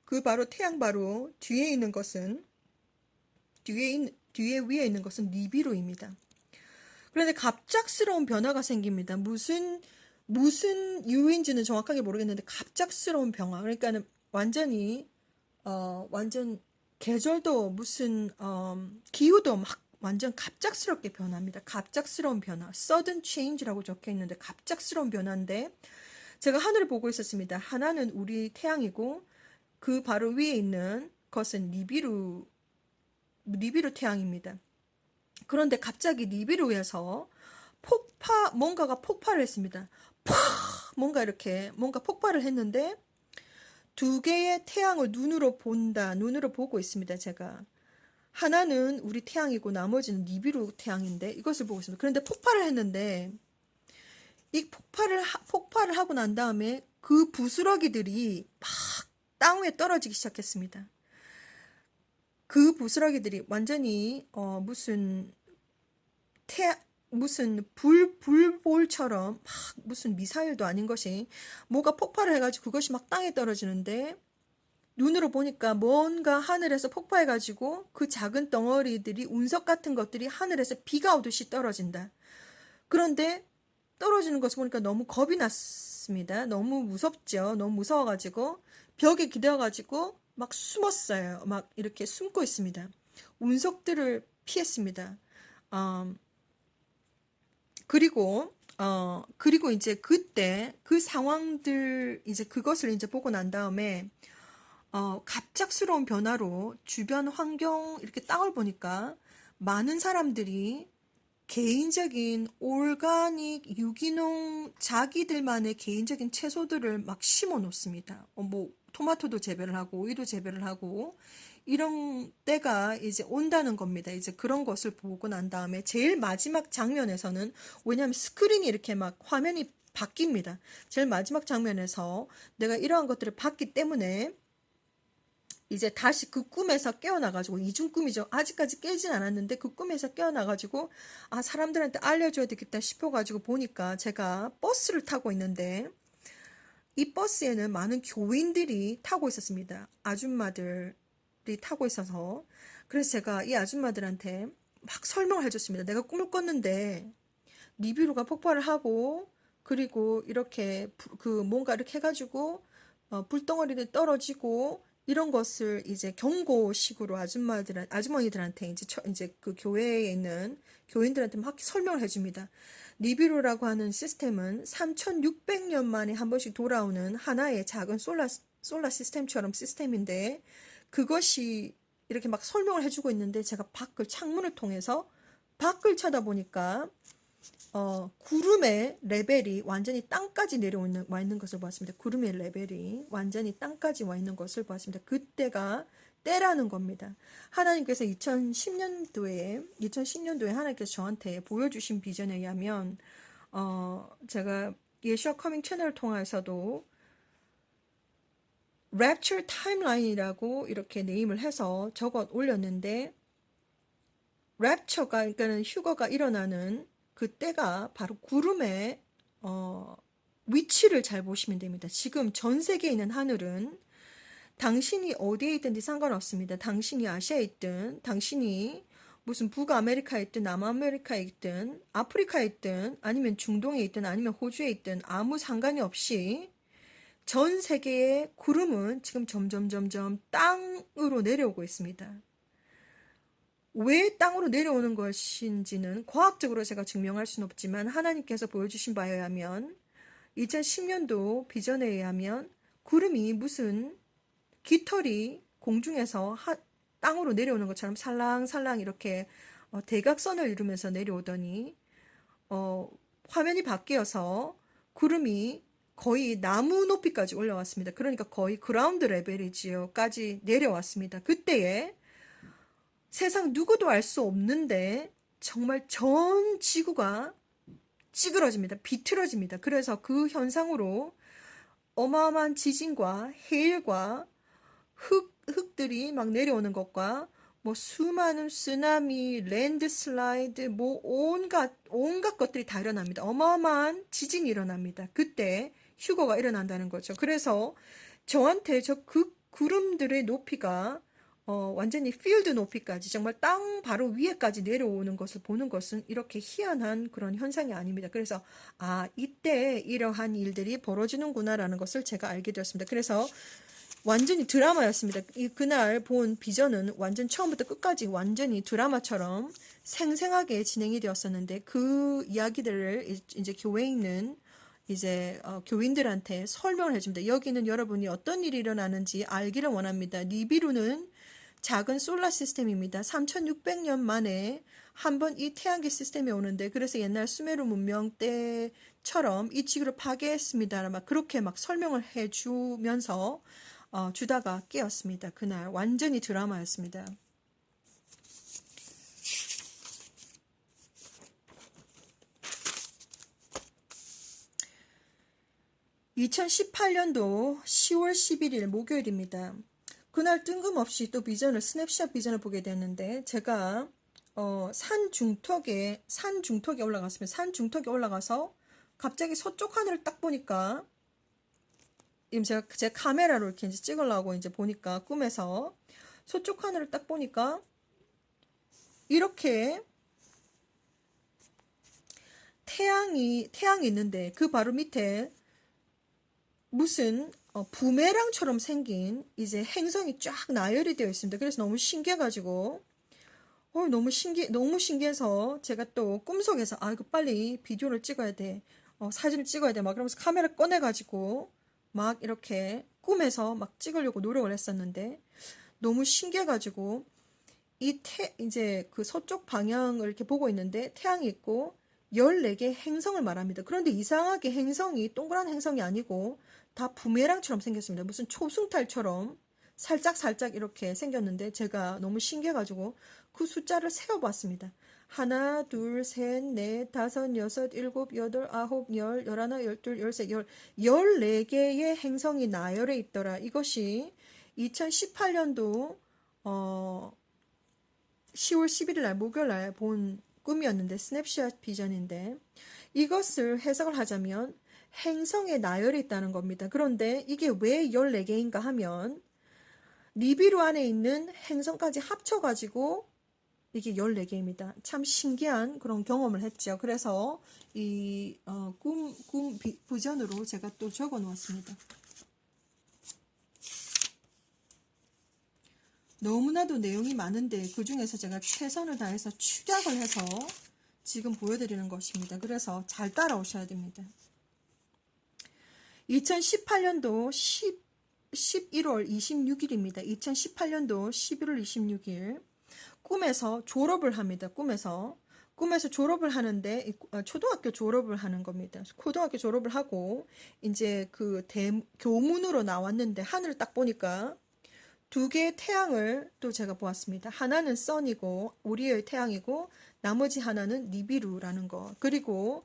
[SPEAKER 1] 그 바로 태양 바로 뒤에 있는 것은 뒤에 위에 있는 것은 니비루입니다. 그런데 갑작스러운 변화가 생깁니다. 무슨 이유인지는 정확하게 모르겠는데 갑작스러운 변화. 그러니까는 완전히 완전 계절도 무슨 기후도 막 완전 갑작스럽게 변합니다. 갑작스러운 변화. sudden change라고 적혀 있는데 갑작스러운 변화인데, 제가 하늘을 보고 있었습니다. 하나는 우리 태양이고 그 바로 위에 있는 것은 니비루 태양입니다. 그런데 갑자기 니비루에서 뭔가가 폭발을 했습니다. 뭔가 폭발을 했는데 2개의 태양을 눈으로 보고 있습니다. 제가 하나는 우리 태양이고 나머지는 니비루 태양인데 이것을 보고 있습니다. 그런데 폭발을 했는데 이 폭발을 하고 난 다음에 그 부스러기들이 막 땅 위에 떨어지기 시작했습니다. 그 부스러기들이 완전히 무슨 불볼처럼 막 무슨 미사일도 아닌 것이 뭐가 폭발을 해가지고 그것이 막 땅에 떨어지는데, 눈으로 보니까 뭔가 하늘에서 폭발해가지고 그 작은 덩어리들이 운석 같은 것들이 하늘에서 비가 오듯이 떨어진다. 그런데 떨어지는 것을 보니까 너무 겁이 났습니다. 너무 무섭죠. 너무 무서워가지고 벽에 기대어가지고 막 숨었어요. 막 이렇게 숨고 있습니다. 운석들을 피했습니다. 그리고 이제 그때 그 상황들 이제 그것을 이제 보고 난 다음에 갑작스러운 변화로 주변 환경 이렇게 땅을 보니까 많은 사람들이 개인적인 오르가닉 유기농 자기들만의 개인적인 채소들을 막 심어 놓습니다. 뭐 토마토도 재배를 하고 오이도 재배를 하고 이런 때가 이제 온다는 겁니다. 이제 그런 것을 보고 난 다음에 제일 마지막 장면에서는, 왜냐하면 스크린이 이렇게 막 화면이 바뀝니다. 제일 마지막 장면에서 내가 이러한 것들을 봤기 때문에 이제 다시 그 꿈에서 깨어나가지고, 이중 꿈이죠. 아직까지 깨진 않았는데 그 꿈에서 깨어나가지고 아, 사람들한테 알려줘야 되겠다 싶어가지고 보니까 제가 버스를 타고 있는데 이 버스에는 많은 교인들이 타고 있었습니다. 아줌마들이 타고 있어서. 그래서 제가 이 아줌마들한테 막 설명을 해줬습니다. 내가 꿈을 꿨는데 니비루가 폭발을 하고, 그리고 이렇게 그 뭔가 이렇게 해가지고 불덩어리를 떨어지고, 이런 것을 이제 경고식으로 아주머니들한테 이제 그 교회에 있는 교인들한테 막 설명을 해줍니다. 니비루라고 하는 시스템은 3,600년 만에 한 번씩 돌아오는 하나의 작은 솔라 시스템처럼 시스템인데, 그것이 이렇게 막 설명을 해주고 있는데 제가 밖을 창문을 통해서 밖을 쳐다보니까 구름의 레벨이 완전히 땅까지 와 있는 것을 보았습니다. 구름의 레벨이 완전히 땅까지 와 있는 것을 보았습니다. 그때가 때라는 겁니다. 하나님께서 2010년도에 하나님께서 저한테 보여주신 비전에 의하면, 제가 예수와 커밍 채널을 통해서도 랩처 타임라인이라고 이렇게 네임을 해서 적어 올렸는데, 랩처가, 그러니까는 휴거가 일어나는 그때가 바로 구름의 위치를 잘 보시면 됩니다. 지금 전 세계에 있는 하늘은 당신이 어디에 있든지 상관없습니다. 당신이 아시아에 있든, 당신이 무슨 북아메리카에 있든, 남아메리카에 있든, 아프리카에 있든, 아니면 중동에 있든, 아니면 호주에 있든 아무 상관이 없이 전 세계의 구름은 지금 점점 땅으로 내려오고 있습니다. 왜 땅으로 내려오는 것인지는 과학적으로 제가 증명할 수는 없지만 하나님께서 보여주신 바에 의하면 2010년도 비전에 의하면 구름이 무슨 깃털이 공중에서 땅으로 내려오는 것처럼 살랑살랑 이렇게 대각선을 이루면서 내려오더니 화면이 바뀌어서 구름이 거의 나무 높이까지 올라왔습니다. 그러니까 거의 그라운드 레벨이지요까지 내려왔습니다. 그때에 세상 누구도 알 수 없는데 정말 전 지구가 찌그러집니다. 비틀어집니다. 그래서 그 현상으로 어마어마한 지진과 해일과 흙들이 막 내려오는 것과 뭐 수많은 쓰나미, 랜드슬라이드, 뭐 온갖 것들이 다 일어납니다. 어마어마한 지진이 일어납니다. 그때 휴거가 일어난다는 거죠. 그래서 저한테 그 구름들의 높이가 완전히 필드 높이까지 정말 땅 바로 위에까지 내려오는 것을 보는 것은 이렇게 희한한 그런 현상이 아닙니다. 그래서 아, 이때 이러한 일들이 벌어지는구나라는 것을 제가 알게 되었습니다. 그래서 완전히 드라마였습니다. 그날 본 비전은 완전 처음부터 끝까지 완전히 드라마처럼 생생하게 진행이 되었었는데, 그 이야기들을 이제 교회에 있는 이제 교인들한테 설명을 해줍니다. 여기는 여러분이 어떤 일이 일어나는지 알기를 원합니다. 니비루는 작은 솔라 시스템입니다. 3,600년 만에 한 번 이 태양계 시스템이 오는데, 그래서 옛날 수메르 문명 때처럼 이 지구를 파괴했습니다. 막 그렇게 막 설명을 해주면서 주다가 깨었습니다. 그날 완전히 드라마였습니다. 2018년도 10월 11일 목요일입니다. 그날 뜬금없이 또 스냅샷 비전을 보게 됐는데, 제가 산 중턱에 올라갔습니다. 산 중턱에 올라가서 갑자기 서쪽 하늘을 딱 보니까, 제 카메라로 이렇게 이제 찍으려고 이제 보니까 꿈에서 서쪽 하늘을 딱 보니까 이렇게 태양이 있는데 그 바로 밑에 무슨 부메랑처럼 생긴 이제 행성이 쫙 나열이 되어 있습니다. 그래서 너무 신기해가지고 너무 신기해서 제가 또 꿈속에서 이거 빨리 비디오를 찍어야 돼, 사진을 찍어야 돼, 막 그러면서 카메라 꺼내가지고 막 이렇게 꿈에서 막 찍으려고 노력을 했었는데, 너무 신기해가지고 이제 그 서쪽 방향을 이렇게 보고 있는데 태양이 있고 14개 행성을 말합니다. 그런데 이상하게 행성이 동그란 행성이 아니고 다 부메랑처럼 생겼습니다. 무슨 초승달처럼 살짝 이렇게 생겼는데, 제가 너무 신기해가지고 그 숫자를 세어봤습니다. 하나, 둘, 셋, 넷, 다섯, 여섯, 일곱, 여덟, 아홉, 열, 열하나, 열둘, 열세, 14개의 행성이 나열해 있더라. 이것이 2018년도 10월 11일 날 목요일 날 본 꿈이었는데 스냅샷 비전인데 이것을 해석을 하자면 행성에 나열이 있다는 겁니다. 그런데 이게 왜 14개인가 하면 니비루 안에 있는 행성까지 합쳐가지고 이게 14개입니다. 참 신기한 그런 경험을 했죠. 그래서 이 꿈 비전으로 제가 또 적어 놓았습니다. 너무나도 내용이 많은데 그 중에서 제가 최선을 다해서 축약을 해서 지금 보여드리는 것입니다. 그래서 잘 따라오셔야 됩니다. 2018년도 11월 26일입니다. 2018년도 11월 26일 꿈에서 졸업을 합니다. 꿈에서 졸업을 하는데 초등학교 졸업을 하는 겁니다. 고등학교 졸업을 하고 이제 그 교문으로 나왔는데 하늘을 딱 보니까 두 개의 태양을 또 제가 보았습니다. 하나는 선이고 우리의 태양이고 나머지 하나는 니비루라는 거. 그리고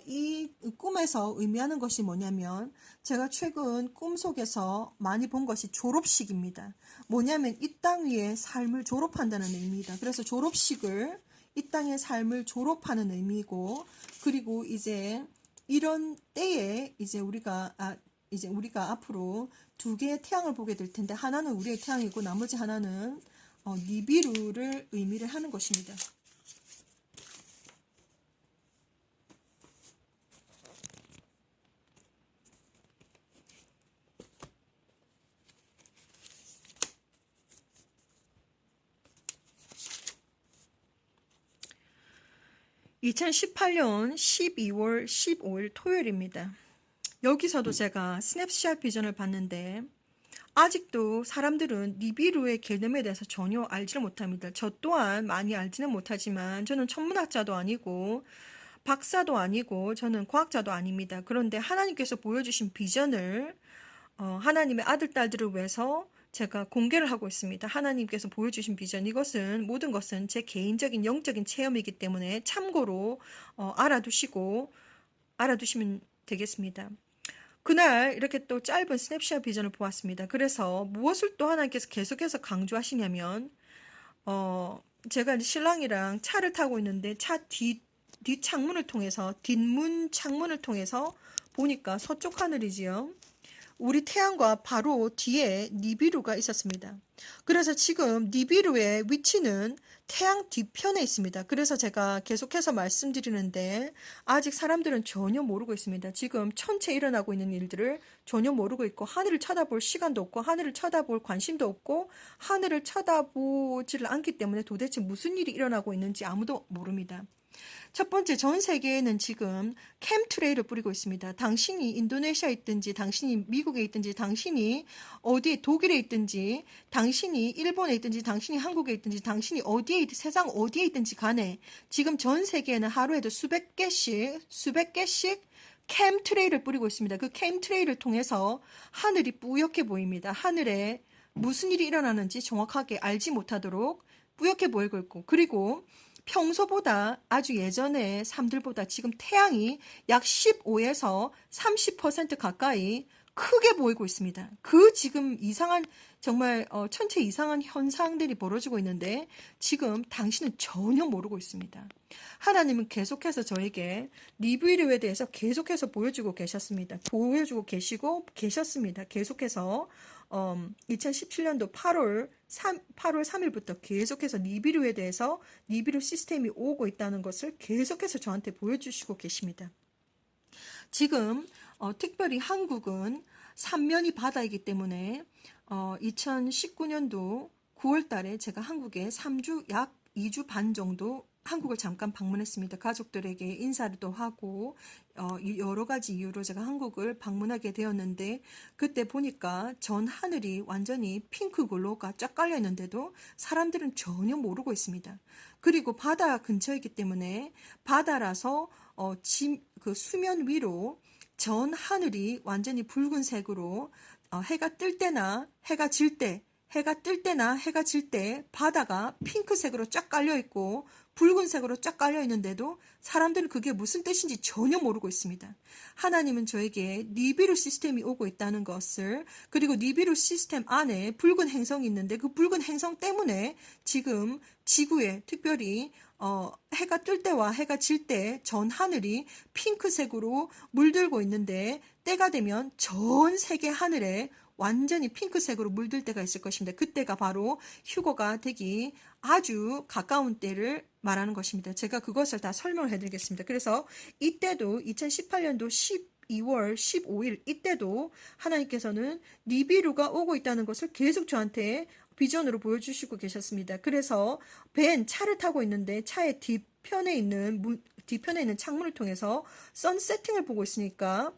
[SPEAKER 1] 이 꿈에서 의미하는 것이 뭐냐면 제가 최근 꿈속에서 많이 본 것이 졸업식입니다. 뭐냐면 이 땅 위에 삶을 졸업한다는 의미입니다. 그래서 졸업식을 이 땅의 삶을 졸업하는 의미고 그리고 이제 이런 때에 이제 우리가 앞으로 두 개의 태양을 보게 될 텐데 하나는 우리의 태양이고 나머지 하나는 니비루를 의미를 하는 것입니다. (2018년 12월 15일) 토요일입니다. 여기서도 제가 스냅샷 비전을 봤는데 아직도 사람들은 니비루의 개념에 대해서 전혀 알지를 못합니다. 저 또한 많이 알지는 못하지만 저는 천문학자도 아니고 박사도 아니고 저는 과학자도 아닙니다. 그런데 하나님께서 보여주신 비전을 하나님의 아들, 딸들을 위해서 제가 공개를 하고 있습니다. 하나님께서 보여주신 비전, 이것은 모든 것은 제 개인적인 영적인 체험이기 때문에 참고로 알아두시면 되겠습니다. 그날 이렇게 또 짧은 스냅샷 비전을 보았습니다. 그래서 무엇을 또 하나님께서 계속해서 강조하시냐면 제가 이제 신랑이랑 차를 타고 있는데 차 뒷창문을 통해서 뒷문 창문을 통해서 보니까 서쪽 하늘이지요. 우리 태양과 바로 뒤에 니비루가 있었습니다. 그래서 지금 니비루의 위치는 태양 뒤편에 있습니다. 그래서 제가 계속해서 말씀드리는데 아직 사람들은 전혀 모르고 있습니다. 지금 천체 일어나고 있는 일들을 전혀 모르고 있고 하늘을 쳐다볼 시간도 없고 하늘을 쳐다볼 관심도 없고 하늘을 쳐다보지를 않기 때문에 도대체 무슨 일이 일어나고 있는지 아무도 모릅니다. 첫 번째, 전 세계에는 지금 캠트레일을 뿌리고 있습니다. 당신이 인도네시아에 있든지 당신이 미국에 있든지 당신이 어디에 독일에 있든지 당신이 일본에 있든지 당신이 한국에 있든지 당신이 세상 어디에 있든지 간에 지금 전 세계에는 하루에도 수백 개씩 캠트레일을 뿌리고 있습니다. 그 캠트레일을 통해서 하늘이 뿌옇게 보입니다. 하늘에 무슨 일이 일어나는지 정확하게 알지 못하도록 뿌옇게 보이고 있고 그리고 평소보다 아주 예전의 삶들보다 지금 태양이 약 15에서 30% 가까이 크게 보이고 있습니다. 그 지금 이상한 정말 천체 이상한 현상들이 벌어지고 있는데 지금 당신은 전혀 모르고 있습니다. 하나님은 계속해서 저에게 니비루에 대해서 계속해서 보여주고 계셨습니다. 계속해서 2017년도 8월 3일부터 계속해서 니비루에 대해서 니비루 시스템이 오고 있다는 것을 계속해서 저한테 보여주시고 계십니다. 지금 특별히 한국은 삼면이 바다이기 때문에 2019년도 9월 달에 제가 한국에 약 2주 반 정도 한국을 잠깐 방문했습니다. 가족들에게 인사도 하고 여러 가지 이유로 제가 한국을 방문하게 되었는데 그때 보니까 전 하늘이 완전히 핑크 글로우가 쫙 깔려 있는데도 사람들은 전혀 모르고 있습니다. 그리고 바다 근처이기 때문에 바다라서 그 수면 위로 전 하늘이 완전히 붉은색으로 해가 뜰 때나 해가 질 때 바다가 핑크색으로 쫙 깔려 있고 붉은색으로 쫙 깔려 있는데도 사람들은 그게 무슨 뜻인지 전혀 모르고 있습니다. 하나님은 저에게 니비루 시스템이 오고 있다는 것을, 그리고 니비루 시스템 안에 붉은 행성이 있는데 그 붉은 행성 때문에 지금 지구에 특별히 해가 뜰 때와 해가 질 때 전 하늘이 핑크색으로 물들고 있는데, 때가 되면 전 세계 하늘에 완전히 핑크색으로 물들 때가 있을 것입니다. 그때가 바로 휴거가 되기 아주 가까운 때를 말하는 것입니다. 제가 그것을 다 설명을 해드리겠습니다. 그래서 이때도 2018년도 12월 15일 이때도 하나님께서는 니비루가 오고 있다는 것을 계속 저한테 비전으로 보여주시고 계셨습니다. 그래서 차를 타고 있는데 차의 뒤편에 있는 창문을 통해서 선세팅을 보고 있으니까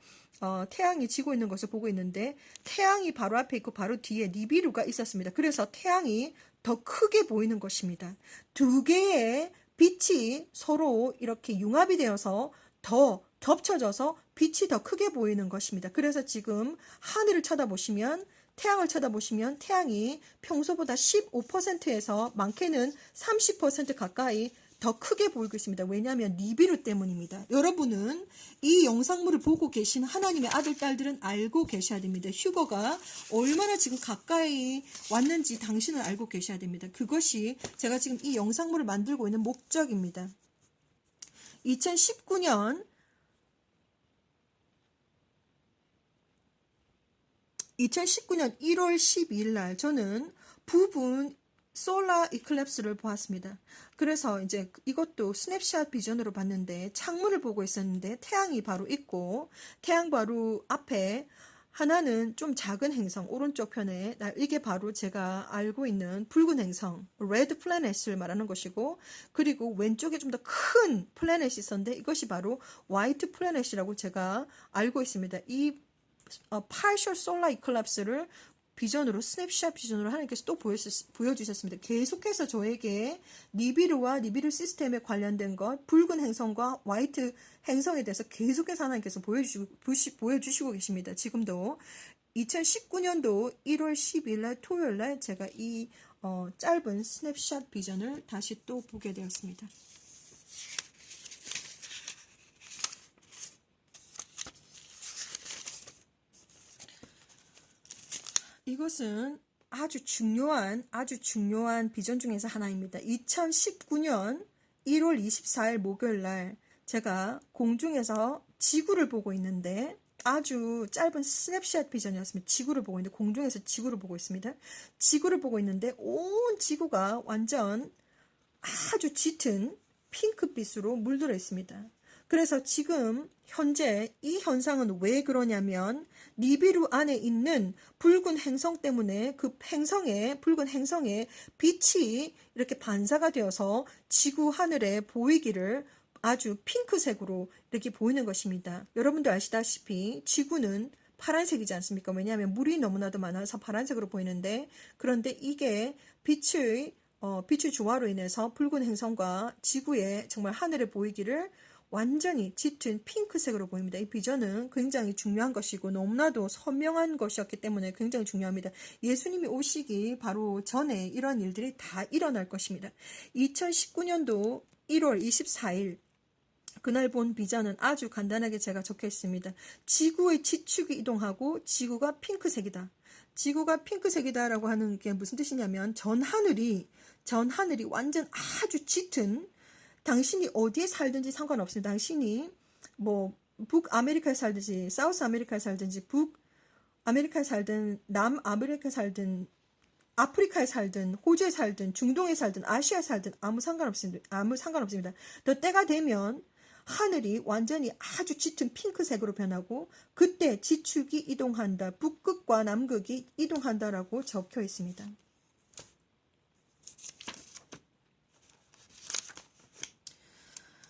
[SPEAKER 1] 태양이 지고 있는 것을 보고 있는데, 태양이 바로 앞에 있고 바로 뒤에 니비루가 있었습니다. 그래서 태양이 더 크게 보이는 것입니다. 두 개의 빛이 서로 이렇게 융합이 되어서 더 겹쳐져서 빛이 더 크게 보이는 것입니다. 그래서 지금 하늘을 쳐다보시면, 태양을 쳐다보시면 태양이 평소보다 15%에서 많게는 30% 가까이 더 크게 보이고 있습니다. 왜냐하면 니비루 때문입니다. 여러분은 이 영상물을 보고 계신 하나님의 아들, 딸들은 알고 계셔야 됩니다. 휴거가 얼마나 지금 가까이 왔는지 당신은 알고 계셔야 됩니다. 그것이 제가 지금 이 영상물을 만들고 있는 목적입니다. 2019년 1월 12일 날 저는 부분 솔라 이클립스를 보았습니다. 그래서 이제 이것도 스냅샷 비전으로 봤는데, 창문을 보고 있었는데 태양이 바로 있고, 태양 바로 앞에 하나는 좀 작은 행성, 오른쪽 편에, 이게 바로 제가 알고 있는 붉은 행성, 레드 플래닛을 말하는 것이고, 그리고 왼쪽에 좀 더 큰 플래닛이 있었는데 이것이 바로 화이트 플래닛이라고 제가 알고 있습니다. 이 partial solar eclipse를 비전으로, 스냅샷 비전으로 하나님께서 또 보여주셨습니다. 계속해서 저에게 니비루와 니비루 시스템에 관련된 것, 붉은 행성과 화이트 행성에 대해서 계속해서 하나님께서 보여주시고 계십니다. 지금도 2019년도 1월 10일 날 토요일 날 제가 이 짧은 스냅샷 비전을 다시 또 보게 되었습니다. 이것은 아주 중요한 비전 중에서 하나입니다. 2019년 1월 24일 목요일 날 제가 공중에서 지구를 보고 있는데, 아주 짧은 스냅샷 비전이었습니다. 지구를 보고 있는데, 공중에서 지구를 보고 있습니다. 지구를 보고 있는데 온 지구가 완전 아주 짙은 핑크빛으로 물들어 있습니다. 그래서 지금 현재 이 현상은 왜 그러냐면, 니비루 안에 있는 붉은 행성 때문에 그 붉은 행성의 빛이 이렇게 반사가 되어서 지구 하늘에 보이기를 아주 핑크색으로 이렇게 보이는 것입니다. 여러분도 아시다시피 지구는 파란색이지 않습니까? 왜냐하면 물이 너무나도 많아서 파란색으로 보이는데, 그런데 이게 빛의 조화로 인해서 붉은 행성과 지구의 정말 하늘에 보이기를 완전히 짙은 핑크색으로 보입니다. 이 비전은 굉장히 중요한 것이고 너무나도 선명한 것이었기 때문에 굉장히 중요합니다. 예수님이 오시기 바로 전에 이런 일들이 다 일어날 것입니다. 2019년도 1월 24일 그날 본 비전은 아주 간단하게 제가 적혀 있습니다. 지구의 지축이 이동하고 지구가 핑크색이다. 지구가 핑크색이다라고 하는 게 무슨 뜻이냐면, 전 하늘이 완전 아주 짙은, 당신이 어디에 살든지 상관없습니다. 당신이 뭐 북아메리카에 살든지 사우스 아메리카에 살든지 북아메리카에 살든 남아메리카에 살든 아프리카에 살든 호주에 살든 중동에 살든 아시아에 살든 아무 상관없습니다. 더 때가 되면 하늘이 완전히 아주 짙은 핑크색으로 변하고, 그때 지축이 이동한다. 북극과 남극이 이동한다라고 적혀 있습니다.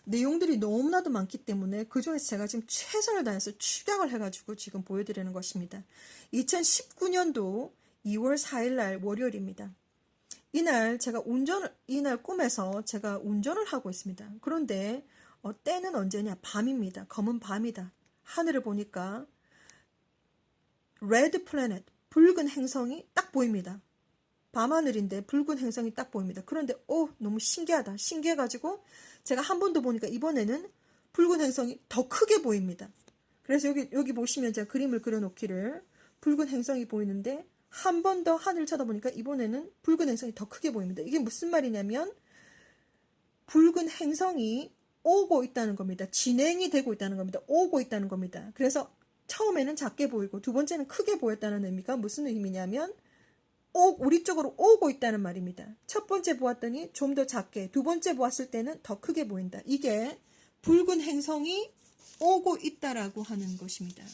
[SPEAKER 1] 내용들이 너무나도 많기 때문에 그 중에서 제가 지금 최선을 다해서 축약을 해가지고 지금 보여드리는 것입니다. 2019년도 2월 4일 날 월요일입니다. 이날 꿈에서 제가 운전을 하고 있습니다. 그런데 때는 언제냐? 밤입니다. 검은 밤이다. 하늘을 보니까 레드 플래닛, 붉은 행성이 딱 보입니다. 밤하늘인데 붉은 행성이 딱 보입니다. 그런데 너무 신기하다. 신기해가지고 제가 한 번 더 보니까 이번에는 붉은 행성이 더 크게 보입니다. 그래서 여기 보시면 제가 그림을 그려놓기를 붉은 행성이 보이는데 한 번 더 하늘을 쳐다보니까 이번에는 붉은 행성이 더 크게 보입니다. 이게 무슨 말이냐면 붉은 행성이 오고 있다는 겁니다. 진행이 되고 있다는 겁니다. 오고 있다는 겁니다. 그래서 처음에는 작게 보이고 두 번째는 크게 보였다는 의미가 무슨 의미냐면 우리 쪽으로 오고 있다는 말입니다. 첫 번째 보았더니 좀 더 작게, 두 번째 보았을 때는 더 크게 보인다. 이게 붉은 행성이 오고 있다라고 하는 것입니다.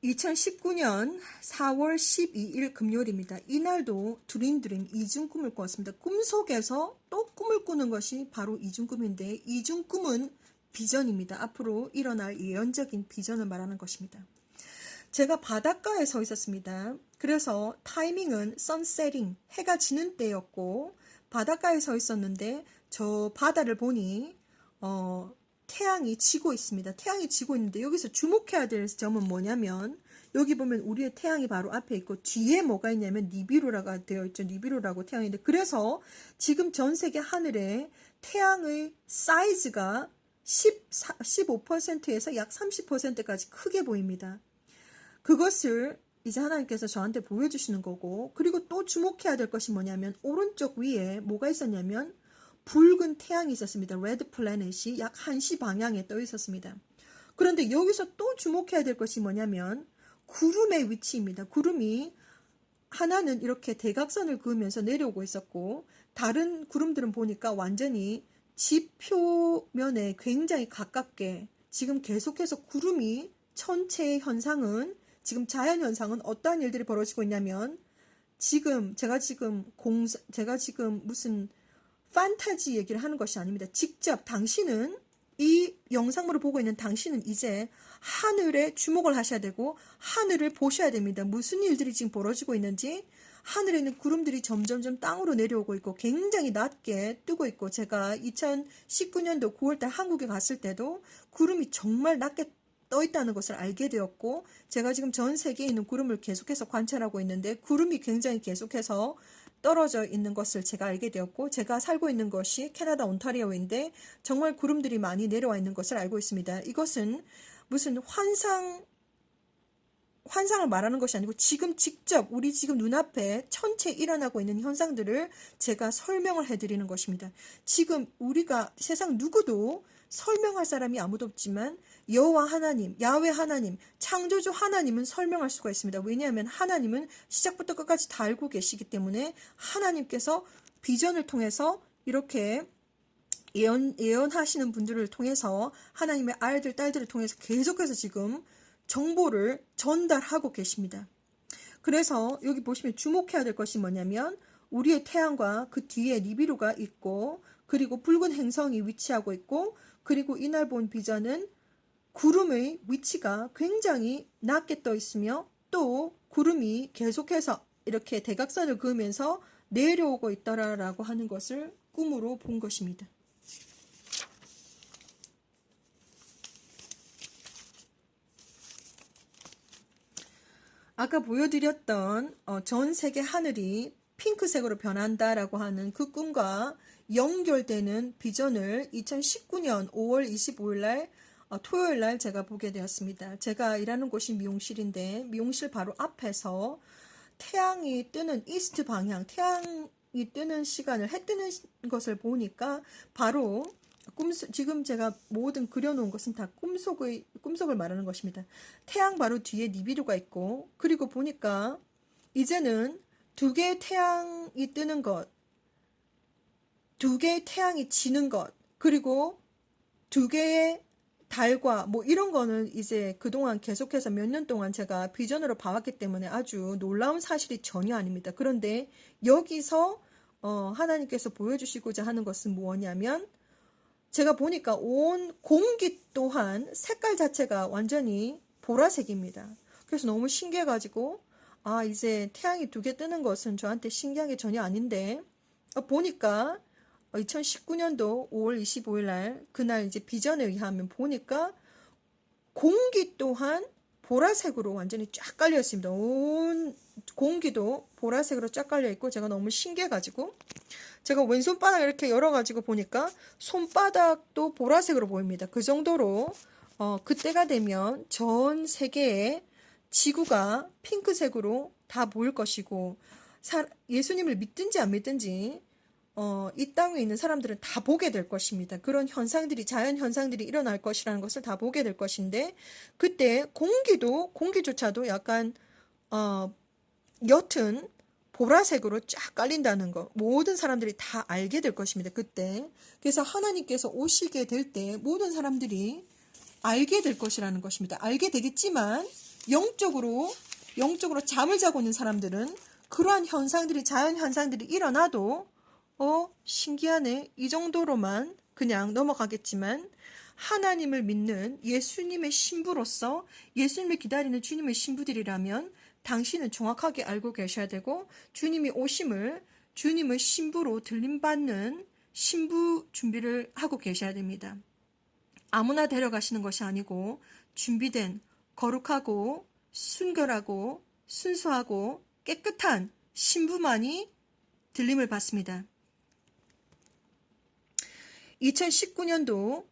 [SPEAKER 1] 2019년 4월 12일 금요일입니다. 이날도 두림두림 이중꿈을 꾸었습니다. 꿈속에서 또 꿈을 꾸는 것이 바로 이중꿈인데 이중꿈은 비전입니다. 앞으로 일어날 예언적인 비전을 말하는 것입니다. 제가 바닷가에 서 있었습니다. 그래서 타이밍은 선셋팅, 해가 지는 때였고 바닷가에 서 있었는데 저 바다를 보니 태양이 지고 있습니다. 태양이 지고 있는데 여기서 주목해야 될 점은 뭐냐면 여기 보면 우리의 태양이 바로 앞에 있고 뒤에 뭐가 있냐면 니비루라가 되어 있죠. 니비루라고 태양인데 그래서 지금 전 세계 하늘에 태양의 사이즈가 15%에서 약 30%까지 크게 보입니다. 그것을 이제 하나님께서 저한테 보여주시는 거고 그리고 또 주목해야 될 것이 뭐냐면 오른쪽 위에 뭐가 있었냐면 붉은 태양이 있었습니다. 레드 플래닛이 약 1시 방향에 떠 있었습니다. 그런데 여기서 또 주목해야 될 것이 뭐냐면 구름의 위치입니다. 구름이 하나는 이렇게 대각선을 그으면서 내려오고 있었고 다른 구름들은 보니까 완전히 집 표면에 굉장히 가깝게 지금 계속해서 구름이 천체의 현상은 지금 자연현상은 어떠한 일들이 벌어지고 있냐면 제가 지금 무슨 판타지 얘기를 하는 것이 아닙니다. 직접 당신은 이 영상물을 보고 있는 당신은 이제 하늘에 주목을 하셔야 되고 하늘을 보셔야 됩니다. 무슨 일들이 지금 벌어지고 있는지 하늘에 있는 구름들이 점점점 땅으로 내려오고 있고 굉장히 낮게 뜨고 있고 제가 2019년도 9월달 한국에 갔을 때도 구름이 정말 낮게 떠 있다는 것을 알게 되었고 제가 지금 전 세계에 있는 구름을 계속해서 관찰하고 있는데 구름이 굉장히 계속해서 떨어져 있는 것을 제가 알게 되었고 제가 살고 있는 것이 캐나다 온타리오인데 정말 구름들이 많이 내려와 있는 것을 알고 있습니다. 이것은 무슨 환상을 말하는 것이 아니고 지금 직접 우리 지금 눈앞에 천체 일어나고 있는 현상들을 제가 설명을 해드리는 것입니다. 지금 우리가 세상 누구도 설명할 사람이 아무도 없지만 여호와 하나님, 야훼 하나님, 창조주 하나님은 설명할 수가 있습니다. 왜냐하면 하나님은 시작부터 끝까지 다 알고 계시기 때문에 하나님께서 비전을 통해서 이렇게 예언하시는 분들을 통해서 하나님의 아이들, 딸들을 통해서 계속해서 지금 정보를 전달하고 계십니다. 그래서 여기 보시면 주목해야 될 것이 뭐냐면 우리의 태양과 그 뒤에 니비루가 있고 그리고 붉은 행성이 위치하고 있고 그리고 이날 본 비전은 구름의 위치가 굉장히 낮게 떠 있으며 또 구름이 계속해서 이렇게 대각선을 그으면서 내려오고 있더라라고 하는 것을 꿈으로 본 것입니다. 아까 보여드렸던 전 세계 하늘이 핑크색으로 변한다라고 하는 그 꿈과 연결되는 비전을 2019년 5월 25일 날 토요일 날 제가 보게 되었습니다. 제가 일하는 곳이 미용실인데 미용실 바로 앞에서 태양이 뜨는 이스트 방향, 태양이 뜨는 시간을 해 뜨는 것을 보니까 바로 지금 제가 모든 그려놓은 것은 다 꿈속을 말하는 것입니다. 태양 바로 뒤에 니비루가 있고 그리고 보니까 이제는 두 개의 태양이 뜨는 것, 두 개의 태양이 지는 것, 그리고 두 개의 달과 뭐 이런 거는 이제 그동안 계속해서 몇 년 동안 제가 비전으로 봐왔기 때문에 아주 놀라운 사실이 전혀 아닙니다. 그런데 여기서 하나님께서 보여주시고자 하는 것은 뭐냐면 제가 보니까 온 공기 또한 색깔 자체가 완전히 보라색입니다. 그래서 너무 신기해가지고 이제 태양이 두 개 뜨는 것은 저한테 신기한 게 전혀 아닌데, 보니까 2019년도 5월 25일 날, 그날 이제 비전에 의하면 보니까 공기 또한 보라색으로 완전히 쫙 깔려 있습니다. 온 공기도 보라색으로 쫙 깔려 있고, 제가 너무 신기해가지고, 제가 왼손바닥 이렇게 열어가지고 보니까 손바닥도 보라색으로 보입니다. 그 정도로, 그때가 되면 전 세계에 지구가 핑크색으로 다 보일 것이고, 예수님을 믿든지 안 믿든지, 이 땅에 있는 사람들은 다 보게 될 것입니다. 그런 현상들이, 자연 현상들이 일어날 것이라는 것을 다 보게 될 것인데, 그때 공기조차도 약간, 옅은 보라색으로 쫙 깔린다는 거, 모든 사람들이 다 알게 될 것입니다. 그때. 그래서 하나님께서 오시게 될 때 모든 사람들이 알게 될 것이라는 것입니다. 알게 되겠지만 영적으로 잠을 자고 있는 사람들은 그러한 현상들이, 자연 현상들이 일어나도 신기하네, 이 정도로만 그냥 넘어가겠지만, 하나님을 믿는 예수님의 신부로서 예수님을 기다리는 주님의 신부들이라면 당신은 정확하게 알고 계셔야 되고, 주님이 오심을 주님의 신부로 들림받는 신부 준비를 하고 계셔야 됩니다. 아무나 데려가시는 것이 아니고 준비된, 거룩하고 순결하고 순수하고 깨끗한 신부만이 들림을 받습니다. 2019년도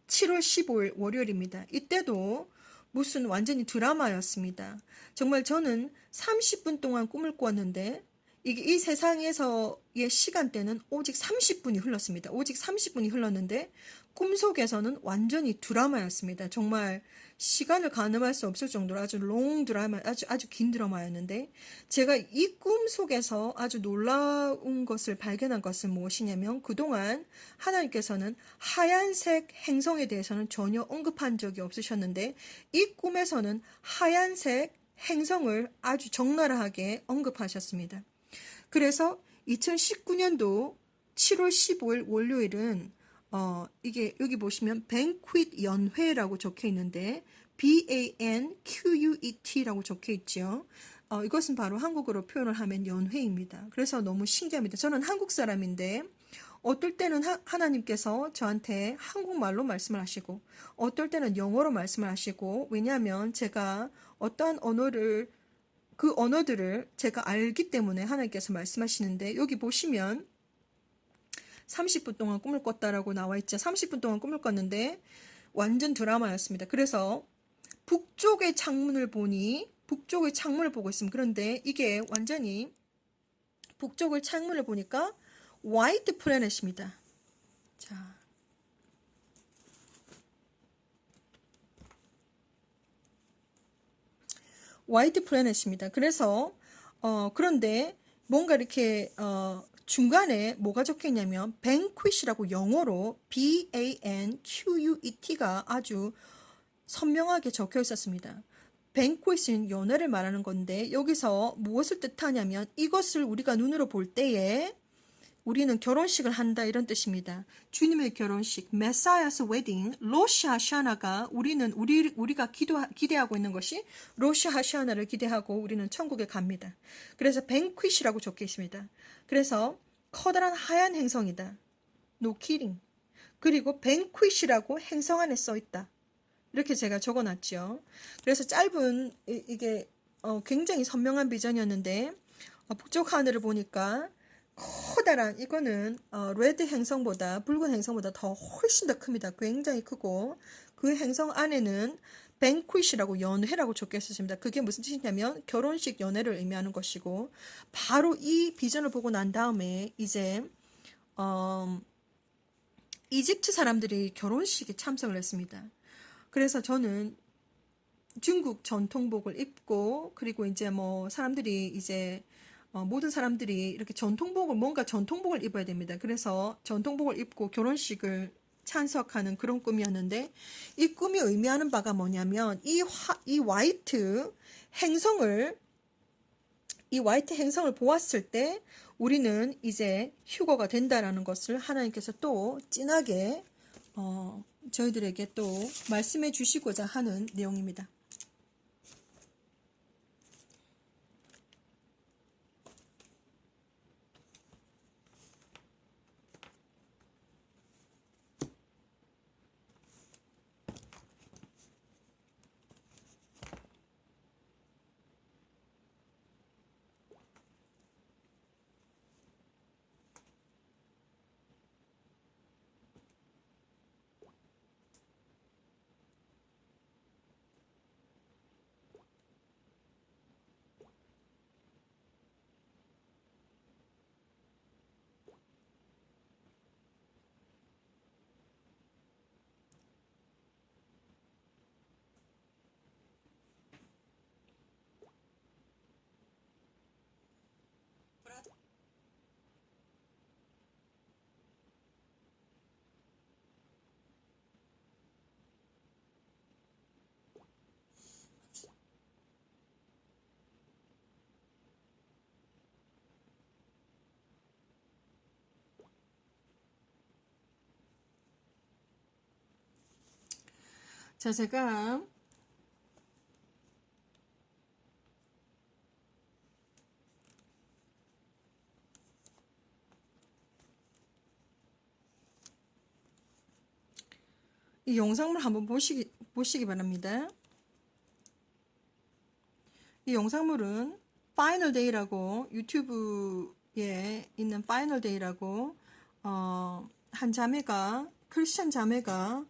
[SPEAKER 1] 7월 15일 월요일입니다. 이때도 무슨 완전히 드라마였습니다. 정말 저는 30분 동안 꿈을 꾸었는데, 이 세상에서의 시간대는 오직 30분이 흘렀습니다. 오직 30분이 흘렀는데 꿈속에서는 완전히 드라마였습니다. 정말 시간을 가늠할 수 없을 정도로 아주 롱 드라마, 아주 긴 드라마였는데, 제가 이 꿈속에서 아주 놀라운 것을 발견한 것은 무엇이냐면, 그동안 하나님께서는 하얀색 행성에 대해서는 전혀 언급한 적이 없으셨는데, 이 꿈에서는 하얀색 행성을 아주 적나라하게 언급하셨습니다. 그래서 2019년도 7월 15일 월요일은 이게 여기 보시면 뱅퀴트 연회라고 적혀 있는데, BANQUET라고 적혀 있죠. 이것은 바로 한국어로 표현을 하면 연회입니다. 그래서 너무 신기합니다. 저는 한국 사람인데 어떨 때는 하나님께서 저한테 한국말로 말씀을 하시고, 어떨 때는 영어로 말씀을 하시고, 왜냐하면 제가 어떠한 그 언어들을 제가 알기 때문에 하나님께서 말씀하시는데, 여기 보시면 30분 동안 꿈을 꿨다라고 나와 있죠. 30분 동안 꿈을 꿨는데 완전 드라마였습니다. 그래서 북쪽의 창문을 보고 있습니다. 그런데 이게 완전히 북쪽의 창문을 보니까 화이트 플래닛입니다. 자, 화이트 플래닛입니다. 그래서 그런데 뭔가 이렇게 중간에 뭐가 적혀 있냐면 banquet이라고, 영어로 BANQUET가 아주 선명하게 적혀 있었습니다. banquet은 연회를 말하는 건데, 여기서 무엇을 뜻하냐면 이것을 우리가 눈으로 볼 때에 우리는 결혼식을 한다, 이런 뜻입니다. 주님의 결혼식, 메사야스 웨딩, 로시 하샤나가, 우리가 기대하고 있는 것이 로시 하샤나를 기대하고 우리는 천국에 갑니다. 그래서 뱅퀴시라고 적혀 있습니다. 그래서 커다란 하얀 행성이다. No kidding. 그리고 뱅퀴시라고 행성 안에 써 있다. 이렇게 제가 적어놨죠. 그래서 짧은 이게 굉장히 선명한 비전이었는데, 북쪽 하늘을 보니까 커다란, 이거는 레드 행성보다, 붉은 행성보다 더 훨씬 더 큽니다. 굉장히 크고, 그 행성 안에는 뱅퀴시라고, 연회라고 적혀 있었습니다. 그게 무슨 뜻이냐면 결혼식, 연회를 의미하는 것이고, 바로 이 비전을 보고 난 다음에 이제 이집트 사람들이 결혼식에 참석을 했습니다. 그래서 저는 중국 전통복을 입고, 그리고 이제 뭐 사람들이 이제 모든 사람들이 이렇게 뭔가 전통복을 입어야 됩니다. 그래서 전통복을 입고 결혼식을 참석하는 그런 꿈이었는데, 이 꿈이 의미하는 바가 뭐냐면 이 화이트 행성을 보았을 때 우리는 이제 휴거가 된다라는 것을 하나님께서 또 진하게 저희들에게 또 말씀해 주시고자 하는 내용입니다. 자, 제가 이 영상물 한번 보시기 바랍니다. 이 영상물은 파이널 데이라고 유튜브에 있는 파이널 데이라고 한 자매가 크리스천 자매가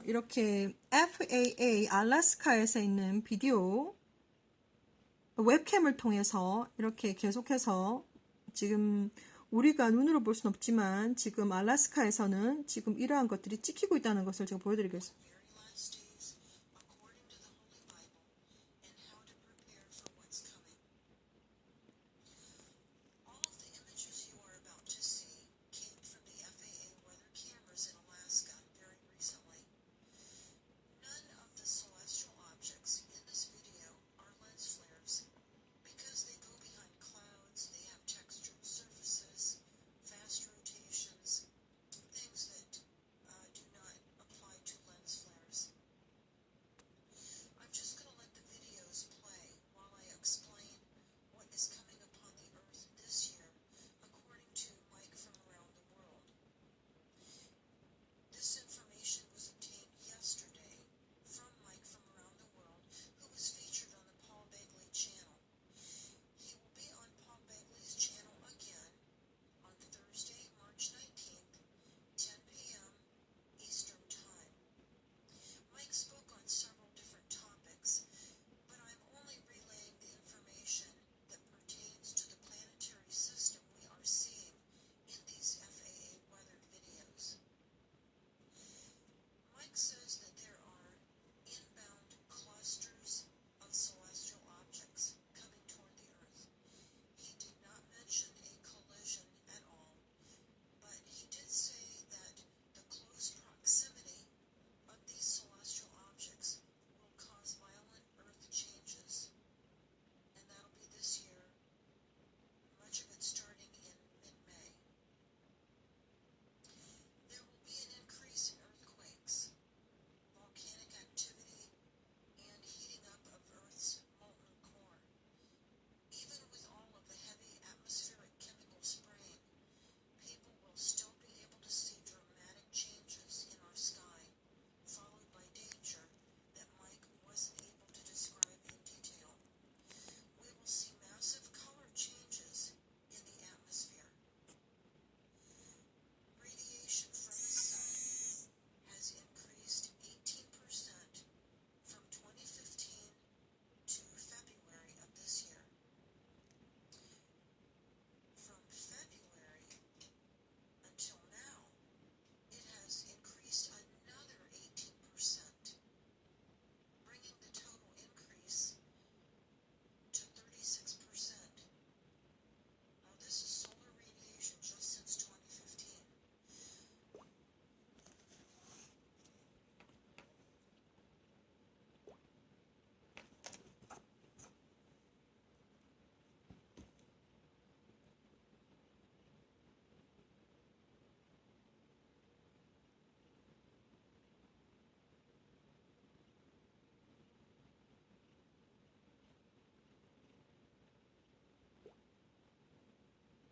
[SPEAKER 1] 이렇게 FAA 알래스카에서 있는 비디오 웹캠을 통해서 이렇게 계속해서 지금 우리가 눈으로 볼 수는 없지만 지금 알래스카에서는 지금 이러한 것들이 찍히고 있다는 것을 제가 보여드리겠습니다.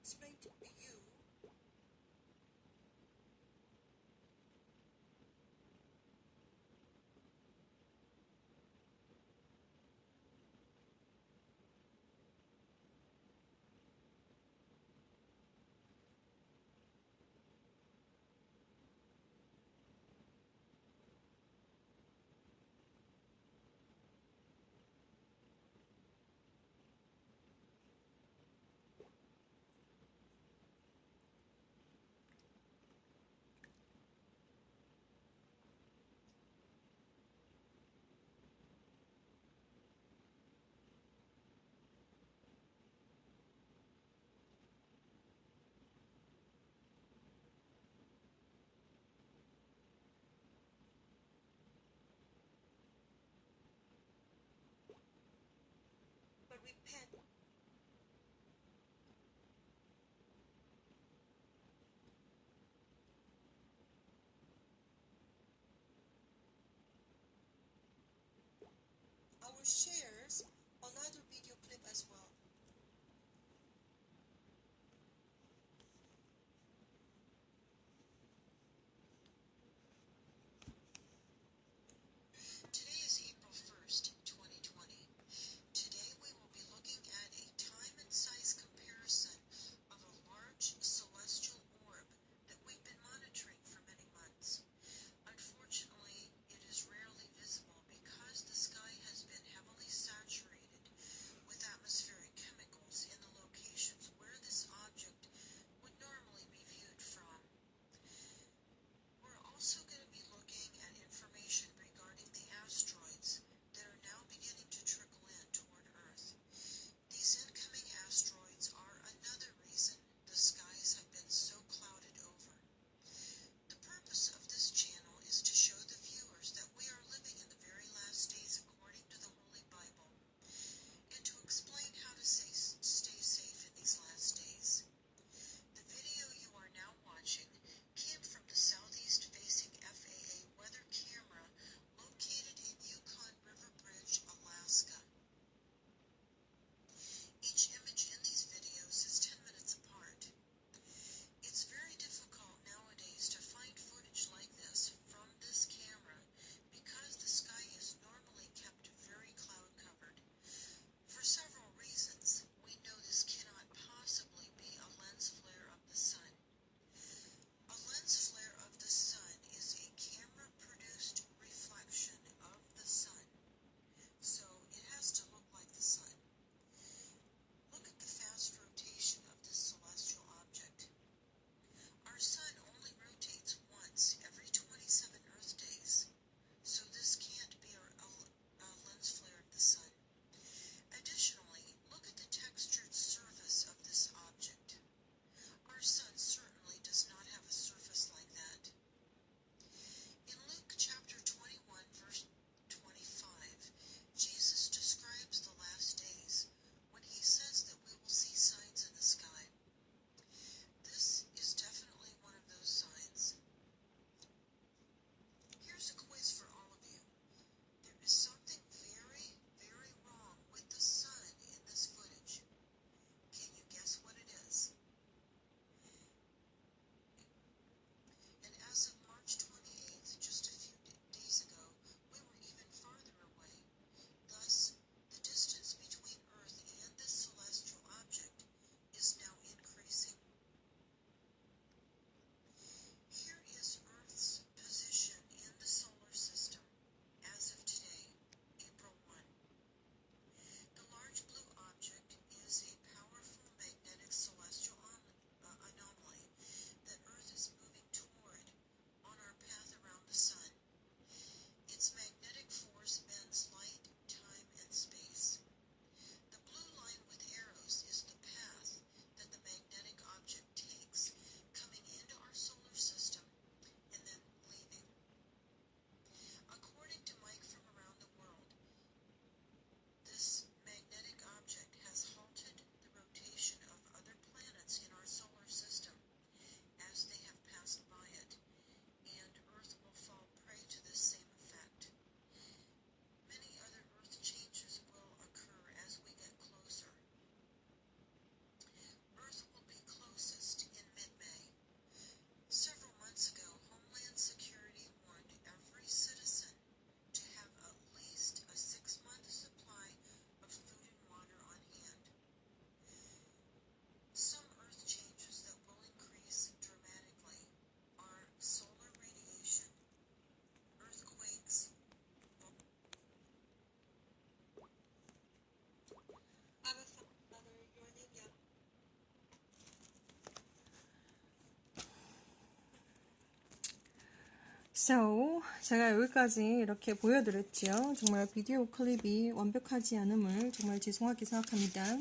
[SPEAKER 1] explain to you. But repent. I will share another video clip as well. Today is April 1st, 2020. Today we will be looking at a time and size comparison of a large celestial orb that we've been monitoring for many months. Unfortunately, it is rarely visible because the sky has been heavily saturated with atmospheric So, 제가 여기까지 이렇게 보여드렸죠. 정말 비디오 클립이 완벽하지 않음을 정말 죄송하게 생각합니다.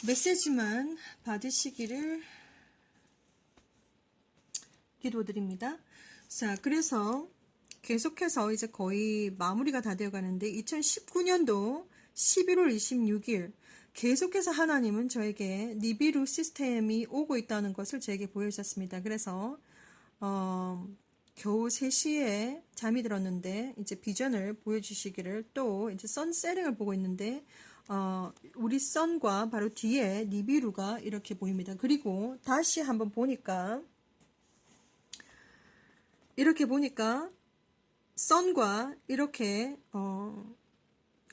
[SPEAKER 1] 메시지만 받으시기를 기도드립니다. 자, 그래서 계속해서 이제 거의 마무리가 다 되어 가는데 2019년도 11월 26일 계속해서 하나님은 저에게 니비루 시스템이 오고 있다는 것을 저에게 보여주셨습니다. 그래서 겨우 3시에 잠이 들었는데 이제 비전을 보여주시기를, 또 이제 선셋팅을 보고 있는데 우리 선과 바로 뒤에 니비루가 이렇게 보입니다. 그리고 다시 한번 보니까 선과 이렇게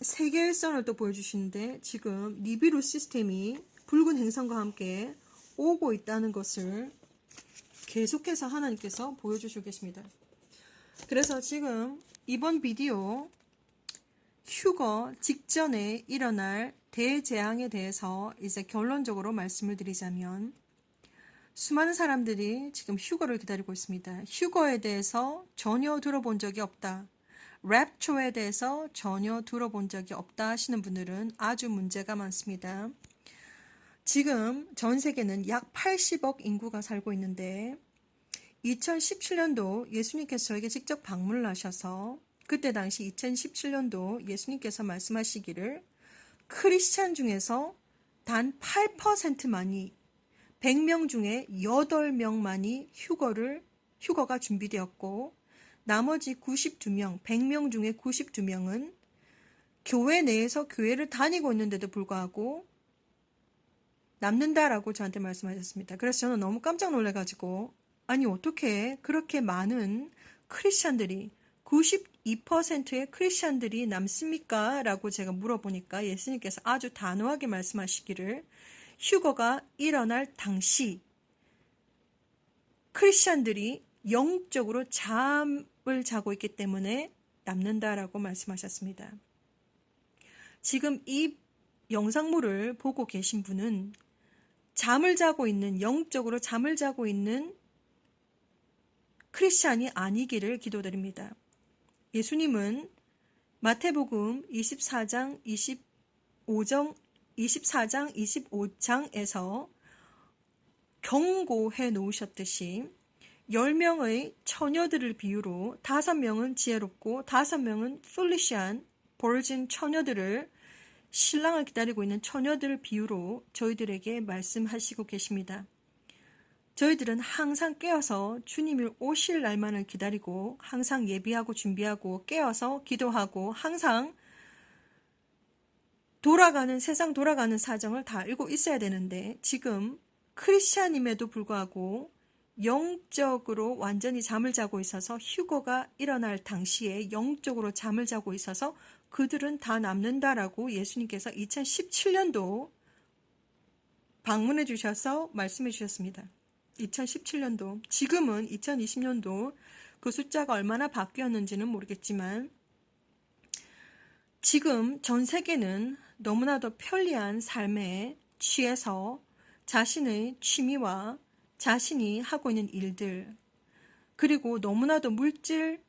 [SPEAKER 1] 3개의 선을 또 보여주시는데, 지금 니비루 시스템이 붉은 행성과 함께 오고 있다는 것을 계속해서 하나님께서 보여주시고 계십니다. 그래서 지금 이번 비디오 휴거 직전에 일어날 대재앙에 대해서 이제 결론적으로 말씀을 드리자면, 수많은 사람들이 지금 휴거를 기다리고 있습니다. 휴거에 대해서 전혀 들어본 적이 없다, 랩초에 대해서 전혀 들어본 적이 없다 하시는 분들은 아주 문제가 많습니다. 지금 전 세계는 약 80억 인구가 살고 있는데 2017년도 예수님께서 저에게 직접 방문을 하셔서 그때 당시 2017년도 예수님께서 말씀하시기를 크리스찬 중에서 단 8%만이, 100명 중에 8명만이 휴거가 준비되었고, 나머지 92명, 100명 중에 92명은 교회 내에서 교회를 다니고 있는데도 불구하고 남는다라고 저한테 말씀하셨습니다. 그래서 저는 너무 깜짝 놀라가지고, 아니 어떻게 그렇게 많은 크리스찬들이, 92%의 크리스찬들이 남습니까? 라고 제가 물어보니까 예수님께서 아주 단호하게 말씀하시기를 휴거가 일어날 당시 크리스찬들이 영적으로 잠을 자고 있기 때문에 남는다라고 말씀하셨습니다. 지금 이 영상물을 보고 계신 분은 잠을 자고 있는, 영적으로 잠을 자고 있는 크리스찬이 아니기를 기도드립니다. 예수님은 마태복음 24장 25장에서 경고해 놓으셨듯이 10명의 처녀들을 비유로 5명은 지혜롭고 5명은 foolish한 버진 처녀들을, 신랑을 기다리고 있는 처녀들을 비유로 저희들에게 말씀하시고 계십니다. 저희들은 항상 깨어서 주님이 오실 날만을 기다리고 항상 예비하고 준비하고 깨어서 기도하고 항상 세상 돌아가는 사정을 다 알고 있어야 되는데, 지금 크리스찬임에도 불구하고 영적으로 완전히 잠을 자고 있어서, 휴거가 일어날 당시에 영적으로 잠을 자고 있어서 그들은 다 남는다라고 예수님께서 2017년도 방문해 주셔서 말씀해 주셨습니다. 2017년도, 지금은 2020년도 그 숫자가 얼마나 바뀌었는지는 모르겠지만 지금 전 세계는 너무나도 편리한 삶에 취해서 자신의 취미와 자신이 하고 있는 일들, 그리고 너무나도 물질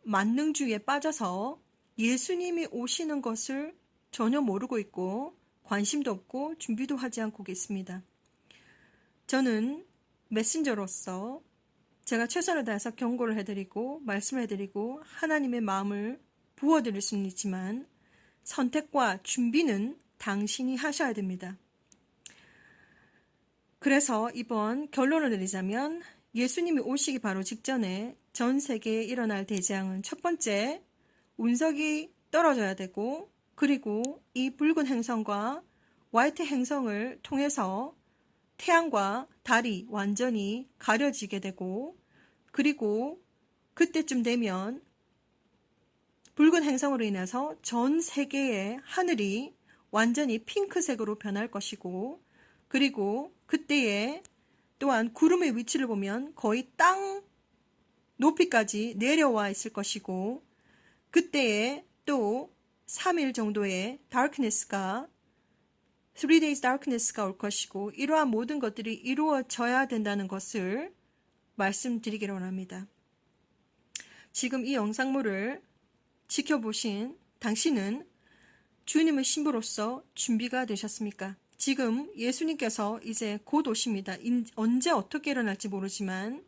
[SPEAKER 1] 만능주의에 빠져서 예수님이 오시는 것을 전혀 모르고 있고 관심도 없고 준비도 하지 않고 계십니다. 저는 메신저로서 제가 최선을 다해서 경고를 해드리고 말씀을 해드리고 하나님의 마음을 부어드릴 수는 있지만 선택과 준비는 당신이 하셔야 됩니다. 그래서 이번 결론을 내리자면, 예수님이 오시기 바로 직전에 전 세계에 일어날 대재앙은 첫 번째, 운석이 떨어져야 되고, 그리고 이 붉은 행성과 화이트 행성을 통해서 태양과 달이 완전히 가려지게 되고, 그리고 그때쯤 되면 붉은 행성으로 인해서 전 세계의 하늘이 완전히 핑크색으로 변할 것이고, 그리고 그때에 또한 구름의 위치를 보면 거의 땅 높이까지 내려와 있을 것이고, 그때에 또 3일 정도의 darkness가 3days darkness가 올 것이고, 이러한 모든 것들이 이루어져야 된다는 것을 말씀드리기를 원합니다. 지금 이 영상물을 지켜보신 당신은 주님의 신부로서 준비가 되셨습니까? 지금 예수님께서 이제 곧 오십니다. 언제 어떻게 일어날지 모르지만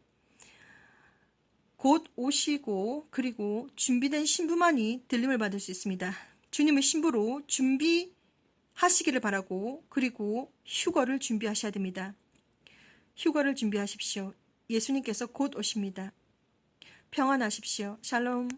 [SPEAKER 1] 곧 오시고 그리고 준비된 신부만이 들림을 받을 수 있습니다. 주님의 신부로 준비하시기를 바라고 그리고 휴거를 준비하셔야 됩니다. 휴거를 준비하십시오. 예수님께서 곧 오십니다. 평안하십시오. 샬롬.